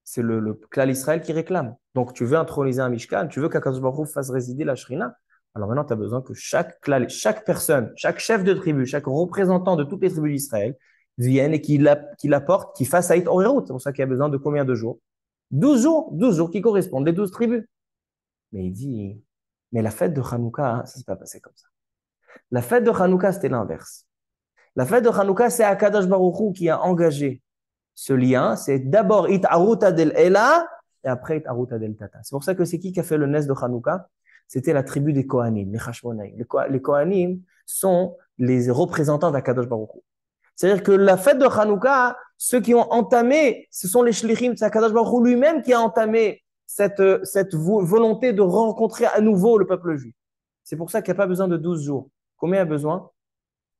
c'est le clan Israël qui réclame. Donc, tu veux introniser un Mishkan, tu veux qu'Akadosh Baruch Hu fasse résider la Shrina. Alors maintenant, tu as besoin que chaque personne, chaque chef de tribu, chaque représentant de toutes les tribus d'Israël vienne et qu'il apporte, qu'il fasse Haït Orerut. C'est pour ça qu'il y a besoin de combien de jours? 12 jours, 12 jours qui correspondent, les 12 tribus. Mais il dit, mais la fête de Hanouka, ça ne s'est pas passé comme ça. La fête de Hanouka, c'était l'inverse. La fête de Hanouka, c'est Akadosh Baruch Hu qui a engagé ce lien, c'est d'abord It Aruta del Ela et après It Aruta del Tata. C'est pour ça que c'est qui a fait le Nes de Hanouka? C'était la tribu des Kohanim, les Hashmonaïm. Les Kohanim sont les représentants d'Akadosh Baruch Hu. C'est-à-dire que la fête de Hanouka, ceux qui ont entamé, ce sont les Shlichim, c'est Akadosh Baruch Hu lui-même qui a entamé cette volonté de rencontrer à nouveau le peuple juif. C'est pour ça qu'il n'y a pas besoin de 12 jours. Combien il y a besoin?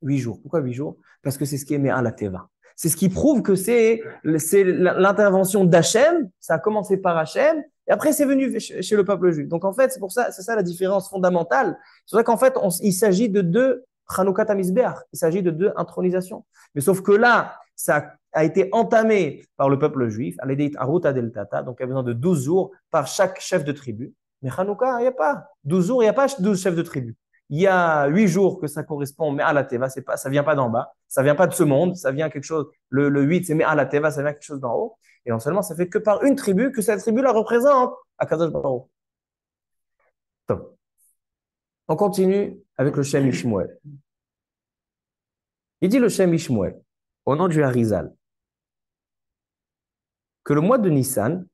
8 jours. Pourquoi 8 jours? Parce que c'est ce qui est Me'a la Teva. C'est ce qui prouve que c'est l'intervention d'Hachem, ça a commencé par Hachem, et après c'est venu chez le peuple juif. Donc en fait, c'est ça la différence fondamentale. C'est vrai qu'en fait, il s'agit de deux Chanukah Tamizbeach, il s'agit de deux intronisations. Mais sauf que là, ça a été entamé par le peuple juif, à l'Edeit Aruta del Tata, donc il y a besoin de 12 jours par chaque chef de tribu. Mais Chanukah, il n'y a pas 12 jours, il n'y a pas 12 chefs de tribu. Il y a 8 jours que ça correspond, mais à la Teva, ça vient pas d'en bas, ça vient pas de ce monde, ça vient quelque chose, le 8, c'est mais à la Teva, ça vient quelque chose d'en haut. Et non seulement, ça fait que par une tribu, que cette tribu la représente à Kadosh Baruch. Donc, on continue avec le Shem Ishmuel. Il dit le Shem Ishmuel, au nom du Harizal, que le mois de Nissan,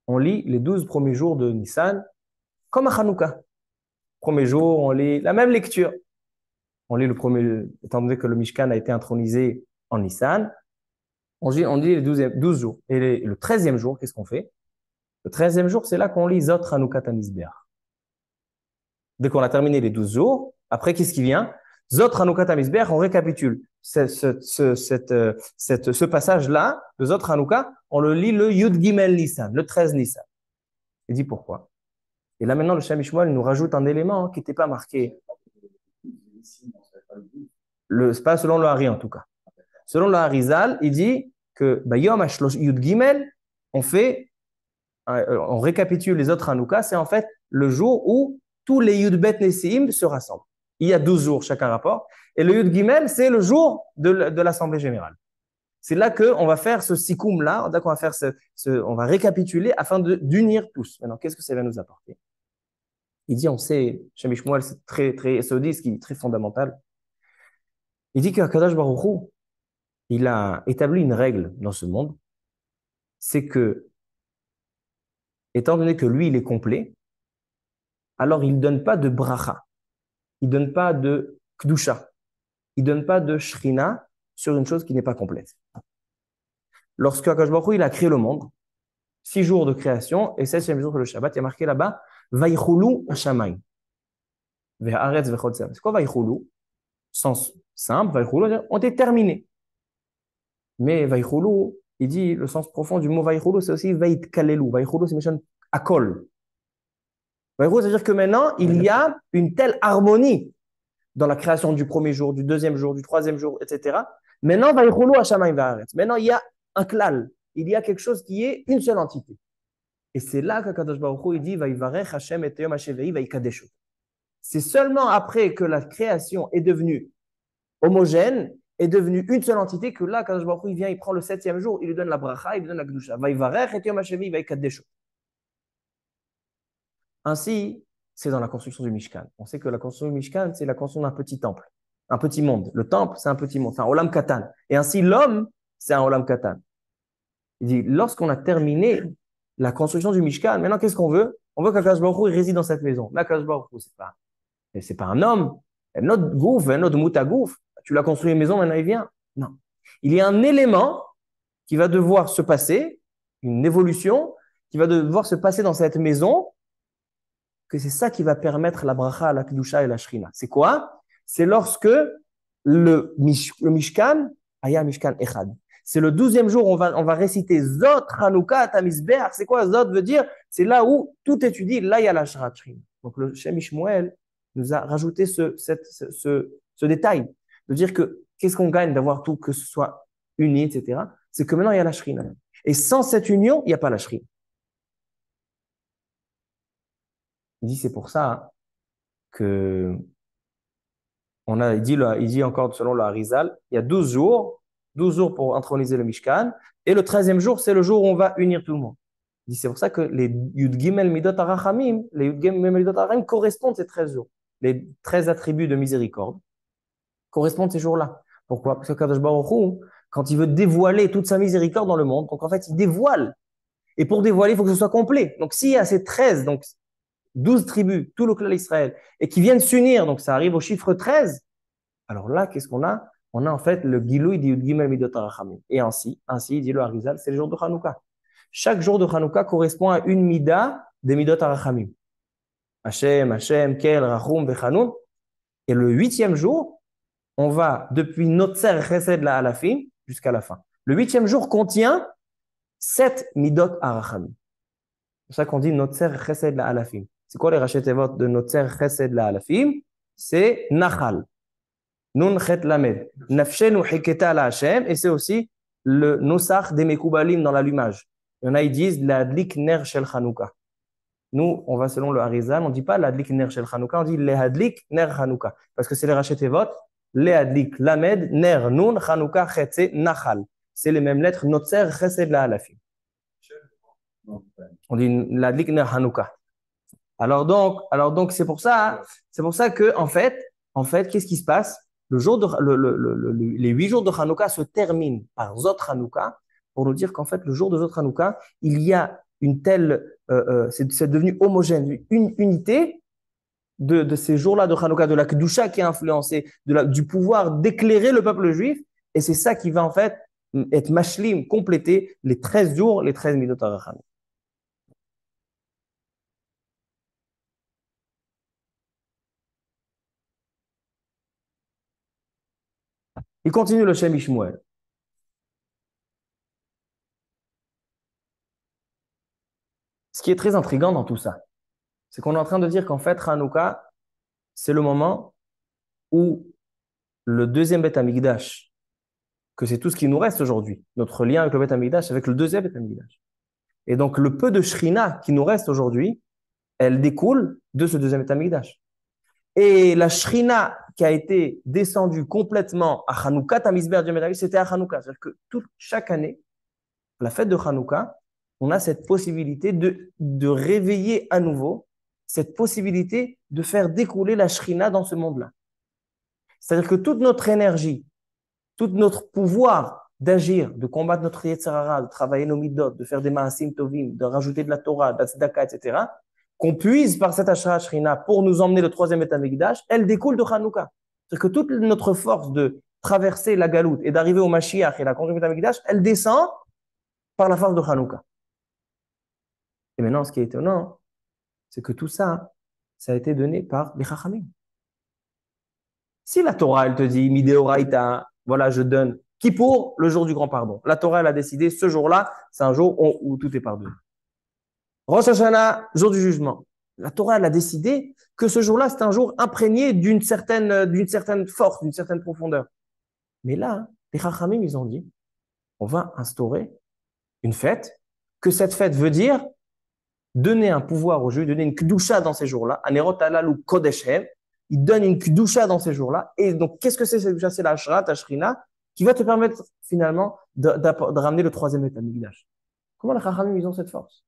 on lit les 12 premiers jours de Nissan comme à Hanouka. Premier jour, on lit la même lecture. On lit le premier, étant donné que le Mishkan a été intronisé en Nissan, on lit les 12 jours. Et le 13e jour, qu'est-ce qu'on fait? Le 13e jour, c'est là qu'on lit Zot Hanouka Tamizbeach. Dès qu'on a terminé les 12 jours, après, qu'est-ce qui vient? Zot Hanouka Tamizbeach, on récapitule. Ce passage-là, de Zot Hanouka, on le lit le Yud Gimel Nissan, le 13 Nissan. Il dit pourquoi? Et là, maintenant, le Shem Ishmuel nous rajoute un élément qui n'était pas marqué. C'est pas selon le Hari, en tout cas. Selon le Harizal, il dit que Yom HaShlosh Yud Gimel, on récapitule les autres Hanouka, c'est en fait le jour où tous les Yud Bet Nesiim se rassemblent. Il y a 12 jours, chacun rapport. Et le Yud Gimel, c'est le jour de l'Assemblée Générale. C'est là qu'on va faire ce sikoum-là, on va faire on va récapituler afin d'unir tous. Maintenant, qu'est-ce que ça va nous apporter? Il dit, on sait, Shem Ishmuel, c'est très, très, ce dit, ce qui est très fondamental. Il dit qu'Akadosh Baruch Hu, il a établi une règle dans ce monde, c'est que, étant donné que lui, il est complet, alors il ne donne pas de bracha, il ne donne pas de kdusha, il ne donne pas de shrina sur une chose qui n'est pas complète. Lorsque Akadosh Baruch Hu, il a créé le monde, 6 jours de création, et 7e jour, le Shabbat, il y a marqué là-bas, Vaychulu Hashamayim. Ve'aretz vechol tzem. C'est quoi Vaychulu? Sens simple, Vaychulu, on est terminé. Mais Vaychulu, il dit, le sens profond du mot Vaychulu, c'est aussi Vaytkalelu. Vaychulu, c'est méchant akol. Vaychulu, c'est-à-dire que maintenant, il y a une telle harmonie dans la création du premier jour, du deuxième jour, du troisième jour, etc. Maintenant, Vaychulu Hashamayim ve'aretz. Maintenant, il y a un klal. Il y a quelque chose qui est une seule entité. Et c'est là qu'Akadosh Baruch Hu, il dit, Vayivarech Hashem et Yom HaShevi'i Vayikadeshu. C'est seulement après que la création est devenue homogène, est devenue une seule entité, que là, Akadosh Baruch Hu, il vient, il prend le 7e jour, il lui donne la bracha, il lui donne la kedusha. Vayivarech et Yom HaShevi'i Vayikadeshu. Ainsi, c'est dans la construction du Mishkan. On sait que la construction du Mishkan, c'est la construction d'un petit temple, un petit monde. Le temple, c'est un petit monde, c'est un Olam Katan. Et ainsi, l'homme, c'est un Olam Katan. Il dit, lorsqu'on a terminé la construction du Mishkan, maintenant, qu'est-ce qu'on veut? On veut qu'Akadosh Baruch Hu réside dans cette maison. Là, Akadosh Baruch Hu, c'est pas un homme. Notre gouf, notre moutagouf. Tu l'as construit une maison, maintenant il vient. Non. Il y a un élément qui va devoir se passer, une évolution, qui va devoir se passer dans cette maison, que c'est ça qui va permettre la bracha, la kedusha et la shrina. C'est quoi? C'est lorsque le Mishkan, Aya Mishkan Echad. C'est le 12e jour, on va réciter Zot Hanouka Tamizbeach. C'est quoi Zot veut dire? C'est là où tout est étudié, là il y a la Sharatrim. Donc le Shem Ishmuel nous a rajouté ce détail, de dire que qu'est-ce qu'on gagne d'avoir tout, que ce soit uni, etc. C'est que maintenant il y a la Shrina. Et sans cette union, il n'y a pas la Shrina. Il dit c'est pour ça que il dit encore selon le Harizal, il y a 12 jours pour introniser le Mishkan, et le 13e jour, c'est le jour où on va unir tout le monde. Il dit, c'est pour ça que les Yud Gimel Midot Arachamim, correspondent ces 13 jours. Les 13 attributs de miséricorde correspondent ces jours-là. Pourquoi? Parce que Kadosh Baruch Hu, quand il veut dévoiler toute sa miséricorde dans le monde. Donc en fait, il dévoile. Et pour dévoiler, il faut que ce soit complet. Donc s'il y a ces 13, donc 12 tribus, tout le clan d'Israël, et qui viennent s'unir, donc ça arrive au chiffre 13, alors là, qu'est-ce qu'on a? On a en fait le Gilouï di Yud Gimel Midot HaRachamim. Et ainsi, dit le Harizal, c'est le jour de Hanouka. Chaque jour de Hanouka correspond à une mida des Midot HaRachamim. Hashem, Hashem, Kel, Rachum, Vechanun. Et le 8e jour, on va depuis Notzer Chesed la Alafim jusqu'à la fin. Le 8e jour contient 7 Midot HaRachamim. C'est pour ça qu'on dit Notzer Chesed la Alafim. C'est quoi les rachetevot de Notzer Chesed la Alafim? C'est Nachal. Nun Chet Lamed. Nafshenu Hiketa la Hashem. Et c'est aussi le Nosach des Mekoubalim dans l'allumage. Il y en a, ils disent la Adlik Ner Shel Chanukah. Nous, on va selon le Harizal, on ne dit pas la Adlik Ner Shel Chanukah, on dit le Adlik Ner Chanukah. Parce que c'est les rachetevot. Le Adlik Lamed Ner Nun Chanukah Chet. C'est Nachal. C'est les mêmes lettres Notzer Chesed la Alafim. On dit la Adlik Ner Chanukah. Alors donc c'est pour ça que en fait, qu'est-ce qui se passe? Les 8 jours de Hanouka se terminent par Zot Hanouka pour nous dire qu'en fait, le jour de Zot Hanouka, il y a une telle, c'est devenu homogène, une unité de ces jours-là de Hanouka, de la Kedusha qui a influencé, du pouvoir d'éclairer le peuple juif. Et c'est ça qui va en fait être mashlim, compléter les 13 jours, les 13 midot HaRachamim. Il continue le Shem Ishmuel. Ce qui est très intriguant dans tout ça, c'est qu'on est en train de dire qu'en fait, Hanouka, c'est le moment où le deuxième Beth Amikdash, que c'est tout ce qui nous reste aujourd'hui, notre lien avec le Beth Amikdash, avec le deuxième Beth Amikdash. Et donc, le peu de Shrina qui nous reste aujourd'hui, elle découle de ce deuxième Beth Amikdash. Et la Shrina qui a été descendue complètement à Hanouka, Tamizber du Beth Amikdash, c'était à Hanouka. C'est-à-dire que chaque année, la fête de Hanouka, on a cette possibilité de réveiller à nouveau, cette possibilité de faire découler la Shrina dans ce monde-là. C'est-à-dire que toute notre énergie, tout notre pouvoir d'agir, de combattre notre Yetzer Hara, de travailler nos midot, de faire des ma'asim tovim, de rajouter de la Torah, de la tzedaka, etc., qu'on puise par cette Ashra Shrina pour nous emmener le troisième Beth Amikdash, elle découle de Hanouka. C'est-à-dire que toute notre force de traverser la galoute et d'arriver au Mashiach et la conquête du Beth Amikdash, elle descend par la force de Hanouka. Et maintenant, ce qui est étonnant, c'est que tout ça, ça a été donné par les Chachamim. Si la Torah, elle te dit, Mideoraita, voilà, je donne, Kippour, le jour du grand pardon. La Torah, elle a décidé, ce jour-là, c'est un jour où tout est pardonné. Rosh Hashanah, jour du jugement. La Torah, elle a décidé que ce jour-là, c'est un jour imprégné d'une certaine force, d'une certaine profondeur. Mais là, les Chachamim, ils ont dit, on va instaurer une fête, que cette fête veut dire donner un pouvoir aux Juifs, donner une kedusha dans ces jours-là, anerot halal ou kodeshem, il donne une kedusha dans ces jours-là. Et donc, qu'est-ce que c'est cette kedusha? C'est la ashra, ta shrina, qui va te permettre finalement de ramener le troisième Beth Amikdash. Comment les Chachamim, ils ont cette force?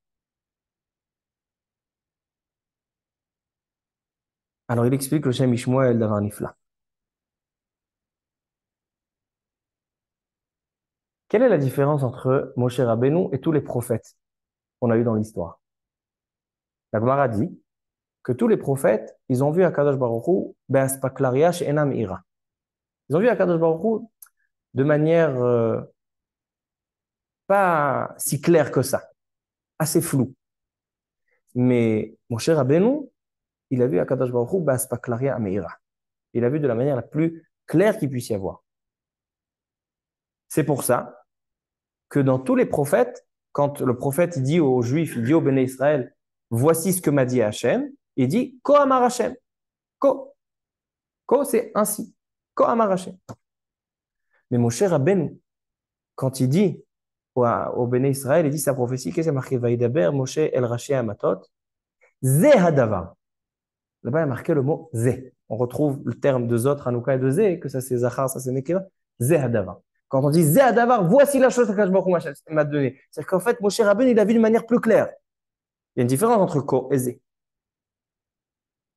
Alors, il explique le Shem Ishmuel d'avoir un ifla. Quelle est la différence entre Moshe Rabbeinu et tous les prophètes qu'on a eu dans l'histoire? La Gemara dit que tous les prophètes, ils ont vu Akadosh Baruch Hu be'aspaklaria she'enam ira. Ils ont vu Akadosh Baruch Hu de manière pas si claire que ça, assez floue. Mais Moshe Rabbeinu, il a vu Akadosh Baruch Hu be'aspaklaria ameira. Il a vu de la manière la plus claire qu'il puisse y avoir. C'est pour ça que dans tous les prophètes, quand le prophète il dit aux Juifs, il dit aux Béné Israël, voici ce que m'a dit Hachem, il dit Ko amar Hachem. Ko. Ko, c'est ainsi. Ko amar Hachem. Mais Moshe Rabbeinu, quand il dit au Béné Israël, il dit sa prophétie, qu'est-ce qu'il y a marqué? Vaïdaber, Moshe el Rashi Amatot, Zé Hadavar. Là-bas, il y a marqué le mot Zé. On retrouve le terme de Zot, Hanouka et de Zé, que ça c'est Zachar, ça c'est Nekeva, Zé Hadavar. Quand on dit Zé Hadavar, voici la chose que Akadosh Baruch Hu m'a donnée. C'est-à-dire qu'en fait, Moshe Rabbeinu, il a vu d'une manière plus claire. Il y a une différence entre Ko et Zé.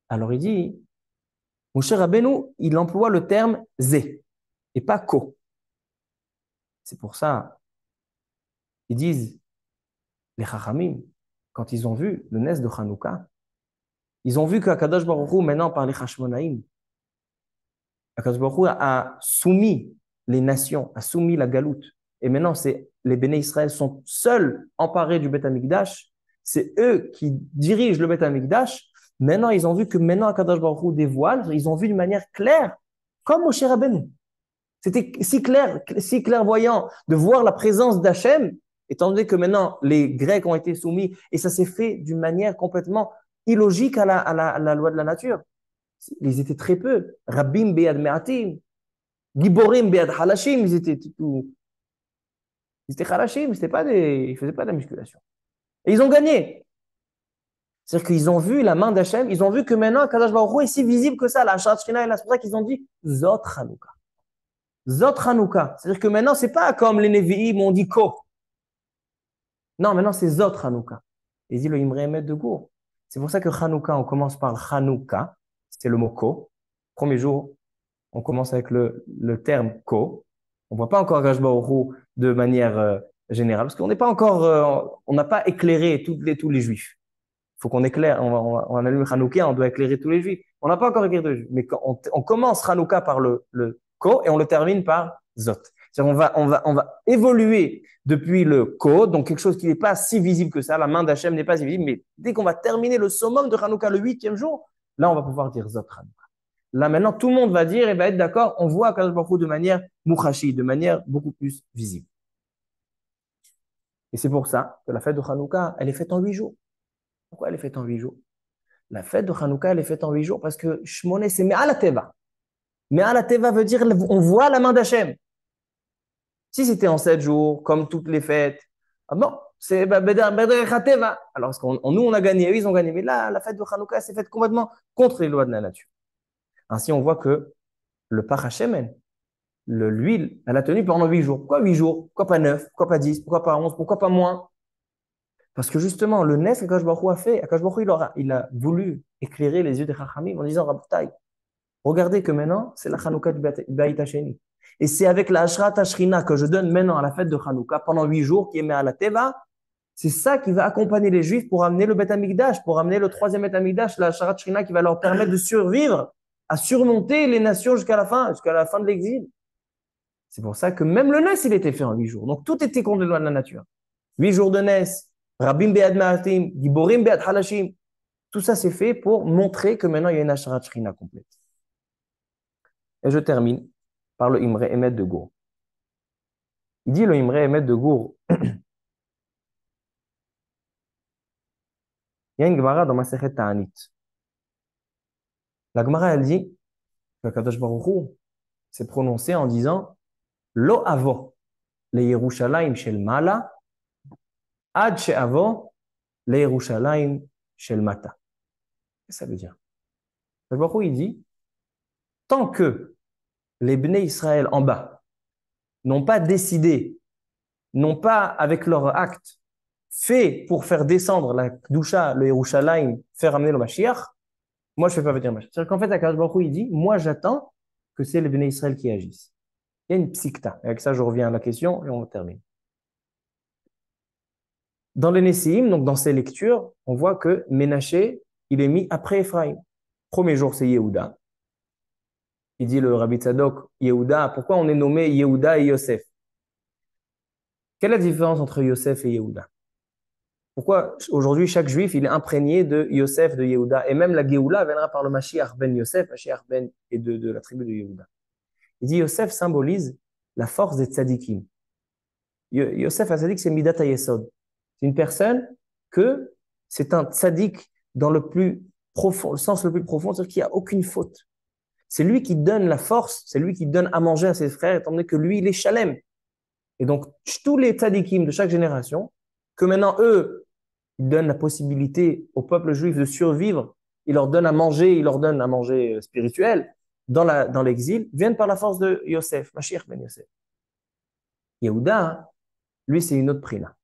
Alors il dit, Moshe Rabbeinu, il emploie le terme Zé et pas Ko. C'est pour ça, ils disent, les Chachamim, quand ils ont vu le Nes de Hanouka, ils ont vu qu'Akadosh Baruch Hu, maintenant par les Hashmonaïm, Akadosh Baruch Hu a soumis les nations, a soumis la galoute. Et maintenant, les Béné Israël sont seuls emparés du Beth Amikdash. C'est eux qui dirigent le Beth Amikdash. Maintenant, ils ont vu que maintenant Akadosh Baruch Hu dévoile, ils ont vu d'une manière claire, comme Moshe Rabbeinu. C'était si clair, si clairvoyant de voir la présence d'Hachem, étant donné que maintenant les Grecs ont été soumis, et ça s'est fait d'une manière complètement illogique à la loi de la nature. Ils étaient très peu. Rabbim be'ad me'atim, Giborim be'ad halashim, ils étaient halashim, ils faisaient pas de la musculation. Et ils ont gagné. C'est-à-dire qu'ils ont vu la main d'Hachem, ils ont vu que maintenant Kadosh Baruch Hu est si visible que ça, la Hachat Shekhinah, c'est pour ça qu'ils ont dit Zot Hanouka. Zot Hanouka. C'est-à-dire que maintenant, c'est pas comme les Nevi'im ont dit Ko. Non, maintenant, c'est Zot Hanouka. Et il dit le Imre Emet de Gour. C'est pour ça que Hanouka, on commence par Hanouka, c'est le mot Ko. Premier jour, on commence avec le terme Ko. On ne voit pas encore Akadosh Baruch Hu de manière générale, parce qu'on n'est pas encore, on n'a pas éclairé tous les Juifs. Il faut qu'on éclaire, on allume Hanouka, on doit éclairer tous les Juifs. On n'a pas encore éclairé tous les Juifs, mais on commence Hanouka par le Ko et on le termine par Zot. C'est-à-dire on va évoluer depuis le Ko, donc quelque chose qui n'est pas si visible que ça, la main d'Hachem n'est pas si visible, mais dès qu'on va terminer le summum de Hanouka, le 8e jour, là on va pouvoir dire Zot Hanouka. Là maintenant tout le monde va dire et va être d'accord, on voit Akadosh Baruch Hu de manière mouchachi, de manière beaucoup plus visible. Et c'est pour ça que la fête de Hanouka, elle est faite en 8 jours. Pourquoi elle est faite en 8 jours? La fête de Hanouka, elle est faite en 8 jours parce que Shmoné, c'est Me'al Teva. Me'al Teva veut dire on voit la main d'Hachem. Si c'était en 7 jours, comme toutes les fêtes, ah bon, c'est Bederech Teva. Alors, nous, on a gagné, eux, ils ont gagné. Mais là, la fête de Hanouka, c'est faite complètement contre les lois de la nature. Ainsi, on voit que le Parashemen, l'huile, elle a tenu pendant 8 jours. Pourquoi 8 jours? Pourquoi pas 9? Pourquoi pas 10? Pourquoi pas 11? Pourquoi pas moins? Parce que justement, le Nes qu'Akadosh Baruch Hu a fait, Akadosh Baruch Hu, il a voulu éclairer les yeux des Chachamim en disant, Rabotai, regardez que maintenant, c'est la Hanouka du Beit Hasheni. Et c'est avec la Hashrat Hashrina que je donne maintenant à la fête de Hanouka pendant 8 jours, qui est mis à la Teva. C'est ça qui va accompagner les Juifs pour amener le Beit Hamikdash, pour amener le 3e Beit Hamikdash, la Hashrat Hashrina qui va leur permettre de survivre, à surmonter les nations jusqu'à la fin de l'exil. C'est pour ça que même le Nes, il était fait en 8 jours. Donc tout était contre les lois de la nature. 8 jours de Nes, Rabbim be'ad ma'atim, Giborim be'ad halashim. Tout ça, c'est fait pour montrer que maintenant, il y a une Hashrat Hashrina complète. Et je termine par le Imre Emet de Gour. Il dit le Imre Emet de Gour, il y a une Gemara dans Masechet Ta'anit. La Gemara, elle dit que Kadosh Baruch Hu s'est prononcé en disant Lo avo le Yerushalayim shel Mala ad she'avo le Yerushalayim shel Mata. Qu'est-ce que ça veut dire? Kadosh Baruch Hu, il dit tant que les Bnei Israël en bas n'ont pas décidé, n'ont pas avec leur acte fait pour faire descendre la Kedusha, le Yerushalayim, faire amener le Mashiach, moi je ne fais pas venir Mashiach. C'est-à-dire qu'en fait, Akadosh Baruch Hu, il dit, moi j'attends que c'est les Bnei Israël qui agissent. Il y a une psikta. Avec ça, je reviens à la question et on termine. Dans les Nessim, donc dans ces lectures, on voit que Ménaché, il est mis après Ephraïm. Premier jour, c'est Yehuda. Il dit le Rabbi Tzadok, Yehuda, pourquoi on est nommé Yehuda et Yosef? Quelle est la différence entre Yosef et Yehuda? Pourquoi aujourd'hui chaque juif il est imprégné de Yosef, de Yehuda, et même la Géoula viendra par le Mashiach ben Yosef, Mashiach ben et de la tribu de Yehuda. Il dit Yosef symbolise la force des tzadikim. Yosef, un tzadik, c'est Midat HaYesod. C'est une personne que c'est un tzadik dans le plus profond, le sens le plus profond, c'est-à-dire qu'il n'y a aucune faute. C'est lui qui donne la force, c'est lui qui donne à manger à ses frères, étant donné que lui, il est shalem. Et donc, tous les tzadikim de chaque génération, que maintenant, eux, ils donnent la possibilité au peuple juif de survivre, ils leur donnent à manger spirituel dans l'exil, viennent par la force de Yosef, Mashiach ben Yosef. Yehuda, lui, c'est une autre prina.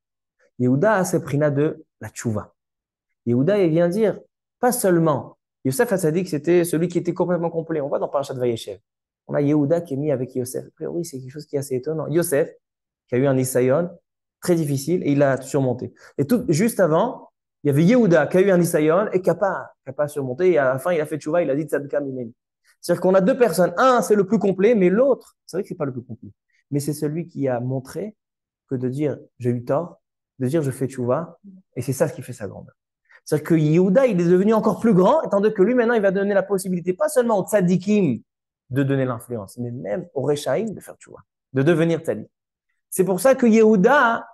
Yehuda, c'est prina de la tchouva. Yehuda, il vient dire, pas seulement, Yosef Hatzadik, c'était celui qui était complètement complet. On voit dans Parashat Vayeshev. On a Yehuda qui est mis avec Yosef. A priori, c'est quelque chose qui est assez étonnant. Yosef, qui a eu un Nisayon très difficile et il l'a surmonté. Et tout, juste avant, il y avait Yehuda qui a eu un Nisayon et qui n'a pas surmonté. Et à la fin, il a fait tchouva, il a dit Tzadka Mimeni. C'est-à-dire qu'on a deux personnes. Un, c'est le plus complet, mais l'autre, c'est vrai que c'est pas le plus complet. Mais c'est celui qui a montré que de dire j'ai eu tort, de dire je fais tchouva, et c'est ça ce qui fait sa grandeur. C'est-à-dire que Yehuda, il est devenu encore plus grand, étant donné que lui, maintenant, il va donner la possibilité, pas seulement aux tzadikim de donner l'influence, mais même aux rechaïm de faire tchouva, de devenir tzadik. C'est pour ça que Yehuda,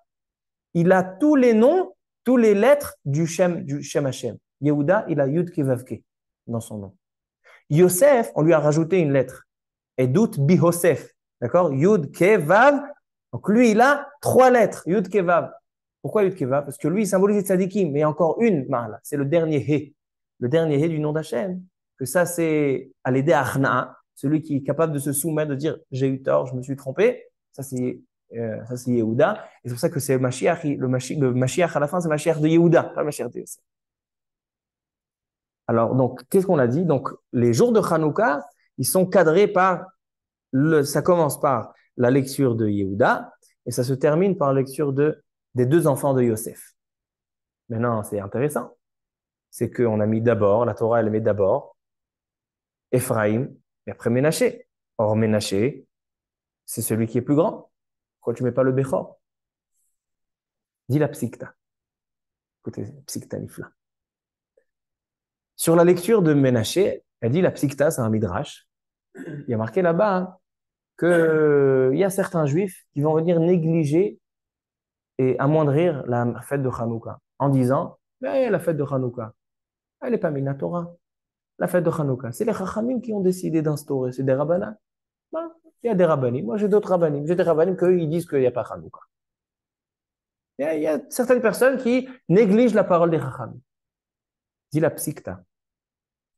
il a tous les noms, tous les lettres du Shem Hashem. Yehuda, il a Yud Kevavke dans son nom. Yosef, on lui a rajouté une lettre. Edut Bihosef. D'accord? Yud Kevav. Donc lui, il a 3 lettres. Yud Kevav. Pourquoi Yud Kevav? Parce que lui, il symbolise les tzadikim. Mais il y a encore une ma'ala. C'est le dernier He. Le dernier He du nom d'Hachem. Que ça, c'est à l'aider à Achna'a. Celui qui est capable de se soumettre, de dire j'ai eu tort, je me suis trompé. Ça, c'est Yehuda. Et c'est pour ça que c'est le Mashiach à la fin, c'est le Mashiach de Yehuda, pas le Mashiach de Yosef. Alors, donc, qu'est-ce qu'on a dit? Donc, les jours de Hanouka, ils sont cadrés par ça commence par la lecture de Yehuda et ça se termine par la lecture des 2 enfants de Yosef. Maintenant, c'est intéressant. C'est qu'on a mis d'abord, la Torah, elle met d'abord Ephraim et après Ménaché. Or, Ménaché, c'est celui qui est plus grand. Pourquoi tu ne mets pas le Bechor? Dis la Psikta. Écoutez, Psikta Nifla. Sur la lecture de Ménaché, elle dit la Psikta, c'est un midrash. Il y a marqué là-bas qu'il y a certains juifs qui vont venir négliger et amoindrir la fête de Hanouka en disant la fête de Hanouka, elle n'est pas Minatora. La fête de Hanouka, c'est les Chachamim qui ont décidé d'instaurer, c'est des rabbanim. Il y a des rabbanim, moi j'ai d'autres rabbanim, j'ai des rabbanim qui disent qu'il n'y a pas Hanouka. Il y a certaines personnes qui négligent la parole des Chachamim. Dit la Psikta,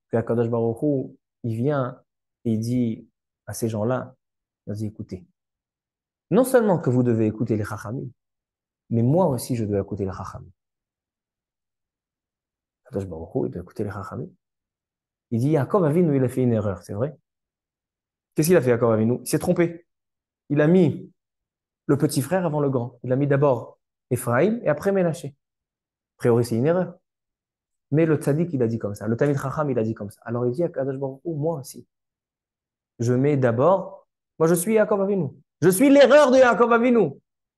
que Kadosh Baruch Hu, il vient et il dit à ces gens-là, il dit écoutez, non seulement que vous devez écouter les Chachamim, mais moi aussi, je dois écouter les Chachamim. Kadosh Baruch Hu, il doit écouter les Chachamim. Il dit, Yaakov Avinu, il a fait une erreur, c'est vrai. Qu'est-ce qu'il a fait, Yaakov Avinu? Il s'est trompé. Il a mis le petit frère avant le grand. Il a mis d'abord Ephraim et après Ménaché. A priori, c'est une erreur. Mais le tzaddik, il a dit comme ça. Le Talmid Chacham, il a dit comme ça. Alors il dit à Kadosh Baruch Hu, moi aussi. Je mets d'abord, moi je suis Yaakov Avinu. Je suis l'erreur de Yaakov Avinu.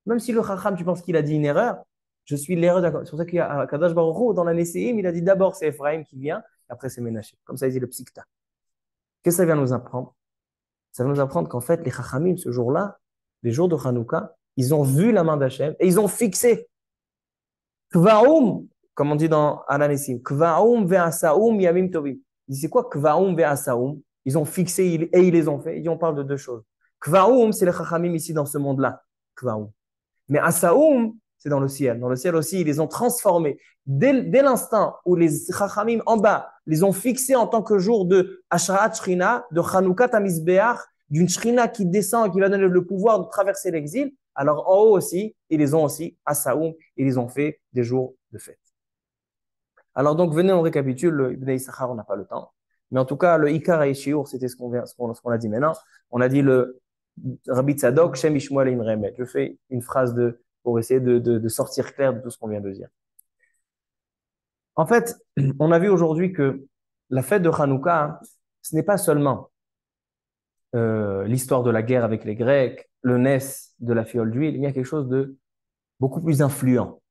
Même si le Chacham, tu penses qu'il a dit une erreur, je suis l'erreur de Yaakov. C'est pour ça qu'il y a Kadosh Baruch Hu, dans la Neseim, il a dit d'abord c'est Ephraim qui vient, et après c'est Ménaché. Comme ça, il dit le Psikta. Qu'est-ce que ça vient nous apprendre? Ça va nous apprendre qu'en fait, les Chachamim, ce jour-là, les jours de Hanouka, ils ont vu la main d'Hachem et ils ont fixé. Kvaum, comme on dit dans Ananessim, Kvaum ve'asaum yamim tovim. Il dit, c'est quoi Kvaum ve'asaum? Ils ont fixé et ils les ont fait. Il dit, on parle de 2 choses. Kvaum, c'est les Chachamim ici dans ce monde-là. Kvaum. Mais Asaum, c'est dans le ciel. Dans le ciel aussi, ils les ont transformés. Dès l'instant où les Chachamim en bas les ont fixés en tant que jour de Ashraat Shrina, de Chanoukat Hamizbeach, d'une Shrina qui descend et qui va donner le pouvoir de traverser l'exil, alors en haut aussi, ils les ont aussi, Asaoum, ils les ont fait des jours de fête. Alors donc, venez, on récapitule le Ibn Issachar, on n'a pas le temps. Mais en tout cas, le Ikar Haïshiour, c'était ce qu'on a dit maintenant. On a dit le Rabbi Tzadok, Shem Ishmuel Imremet. Je fais une phrase pour essayer de sortir clair de tout ce qu'on vient de dire. En fait, on a vu aujourd'hui que la fête de Hanouka, ce n'est pas seulement l'histoire de la guerre avec les Grecs, le Nes de la fiole d'huile, il y a quelque chose de beaucoup plus influent.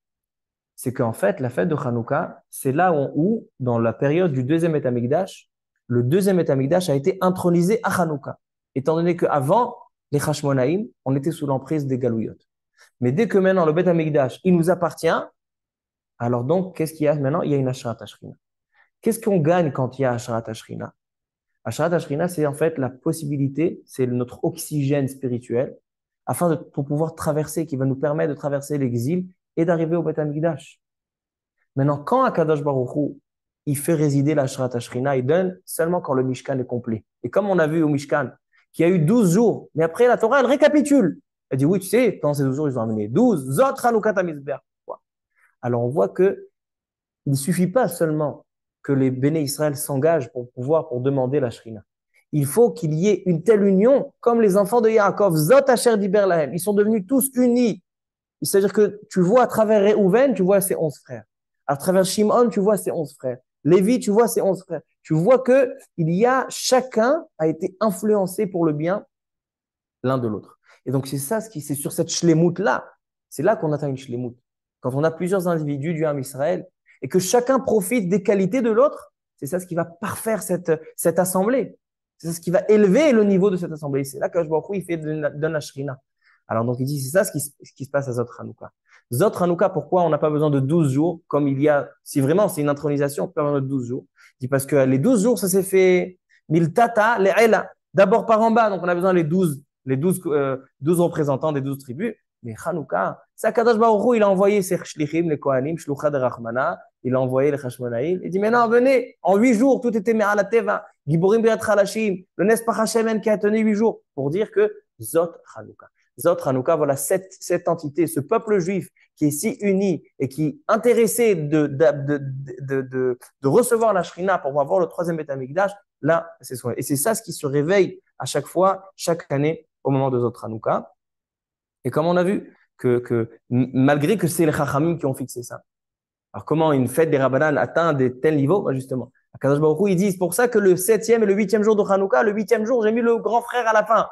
C'est qu'en fait, la fête de Hanouka, c'est là où, dans la période du 2e Beth Amikdash, le 2e Beth Amikdash a été intronisé à Hanouka. Étant donné qu'avant, les Hashmonaïm, on était sous l'emprise des Galouyot. Mais dès que maintenant le Beth Amikdash, il nous appartient, alors donc, qu'est-ce qu'il y a maintenant? Il y a une Ashrat Ashrina. Qu'est-ce qu'on gagne quand il y a Ashrat Ashrina? Ashrat Ashrina, c'est en fait la possibilité, c'est notre oxygène spirituel, pour pouvoir traverser, qui va nous permettre de traverser l'exil et d'arriver au Beth Amikdash. Maintenant, quand Akadosh Baruch Hu, il fait résider l'Ashrat Ashrina, il donne seulement quand le Mishkan est complet. Et comme on a vu au Mishkan, qu'il y a eu 12 jours, mais après la Torah, elle récapitule. Elle dit, oui, tu sais, pendant ces 12 jours, ils ont amené 12 Zot Chanoukat Hamizbeach. Alors on voit que il ne suffit pas seulement que les Béné Israël s'engagent pour demander la Shrina. il faut qu'il y ait une telle union comme les enfants de Yaakov, Zot Asher Diber Lahem. Ils sont devenus tous unis. C'est-à-dire que tu vois à travers Réhouven, tu vois ses 11 frères. À travers Shimon, tu vois ses 11 frères. Lévi, tu vois ses 11 frères. Tu vois que chacun a été influencé pour le bien l'un de l'autre. Et donc, c'est sur cette shlemout-là, c'est là qu'on atteint une shlemout. Quand on a plusieurs individus du Ham Israël et que chacun profite des qualités de l'autre, c'est ça ce qui va parfaire cette assemblée. C'est ça ce qui va élever le niveau de cette assemblée. C'est là que Baruch Hu, il fait de la shrina. Alors, donc, il dit, c'est ça ce qui se passe à Zot Hanouka. Zot Hanouka, pourquoi on n'a pas besoin de 12 jours, comme il y a, si vraiment c'est une intronisation, on peut avoir 12 jours. Il dit, parce que les 12 jours, ça s'est fait miltata, les ela. D'abord par en bas, donc on a besoin des 12 représentants des 12 tribus. Mais Hanouka, c'est Akadosh Baruch Hu, il a envoyé ses shlichim, les Kohanim, Shlucha de Rachmana, il a envoyé les Hashmonaïm. Il dit, maintenant, venez, en 8 jours, tout était Me'al Teva, Giborim Be'at Chalashim, le Nespach Hashemen qui a tenu 8 jours, pour dire que Zot Hanouka. Zot Hanouka, voilà cette entité, ce peuple juif qui est si uni et qui est intéressé de recevoir la Shrina pour avoir le troisième Beth Amikdash, là, c'est ça. Et c'est ça ce qui se réveille à chaque fois, chaque année, au moment de Zot Hanouka. Et comme on a vu, que malgré que c'est les Chachamim qui ont fixé ça. Alors, comment une fête des Rabbanan atteint des tels niveaux? Ben justement, à Kadosh Baruch Hu, ils disent, c'est pour ça que le 7e et le 8e jour de Hanouka, le 8e jour, j'ai mis le grand frère à la fin.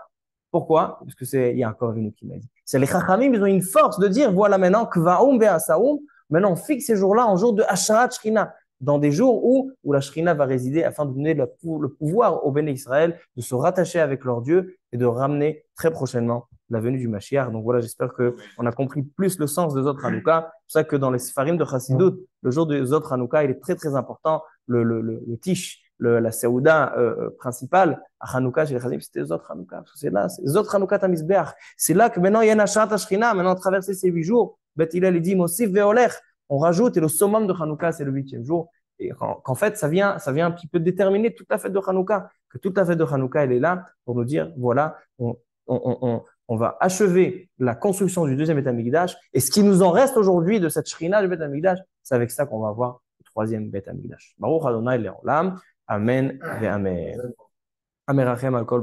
Pourquoi? Parce que il y a encore une qui m'a dit. C'est les Chachamim, ils ont une force de dire, voilà maintenant, Kvaoum Ve'asaoum, maintenant on fixe ces jours-là en jour de Asharat Shrina, dans des jours où la Shrina va résider afin de donner le pouvoir au Béné Israël de se rattacher avec leur Dieu et de ramener très prochainement la venue du Mashiach. Donc voilà, j'espère qu'on a compris plus le sens de Zot Hanouka. C'est pour ça que dans les Sfarim de Chassidut, le jour de Zot Hanouka, il est très très important, le Tish, la Seouda principale à Hanouka chez les Chazim, c'était Zot Hanouka. C'est là, c'est Zot Hanouka Tamizbeach. C'est là que maintenant il y a une Asharat Ashrina, maintenant traverser ces 8 jours, Bet Hillel, il dit Mosif Ve'olech, on rajoute, et le summum de Hanouka, c'est le 8e jour. Et qu'en fait, ça vient un petit peu déterminer toute la fête de Hanouka, que toute la fête de Hanouka, elle est là pour nous dire, voilà, on va achever la construction du deuxième Beth Amikdash, et ce qui nous en reste aujourd'hui de cette Shrina du Beth Amikdash, c'est avec ça qu'on va avoir le troisième Beth Amikdash. Baruch Adonai Le'olam. Amen ve Amen. Amerachem al kol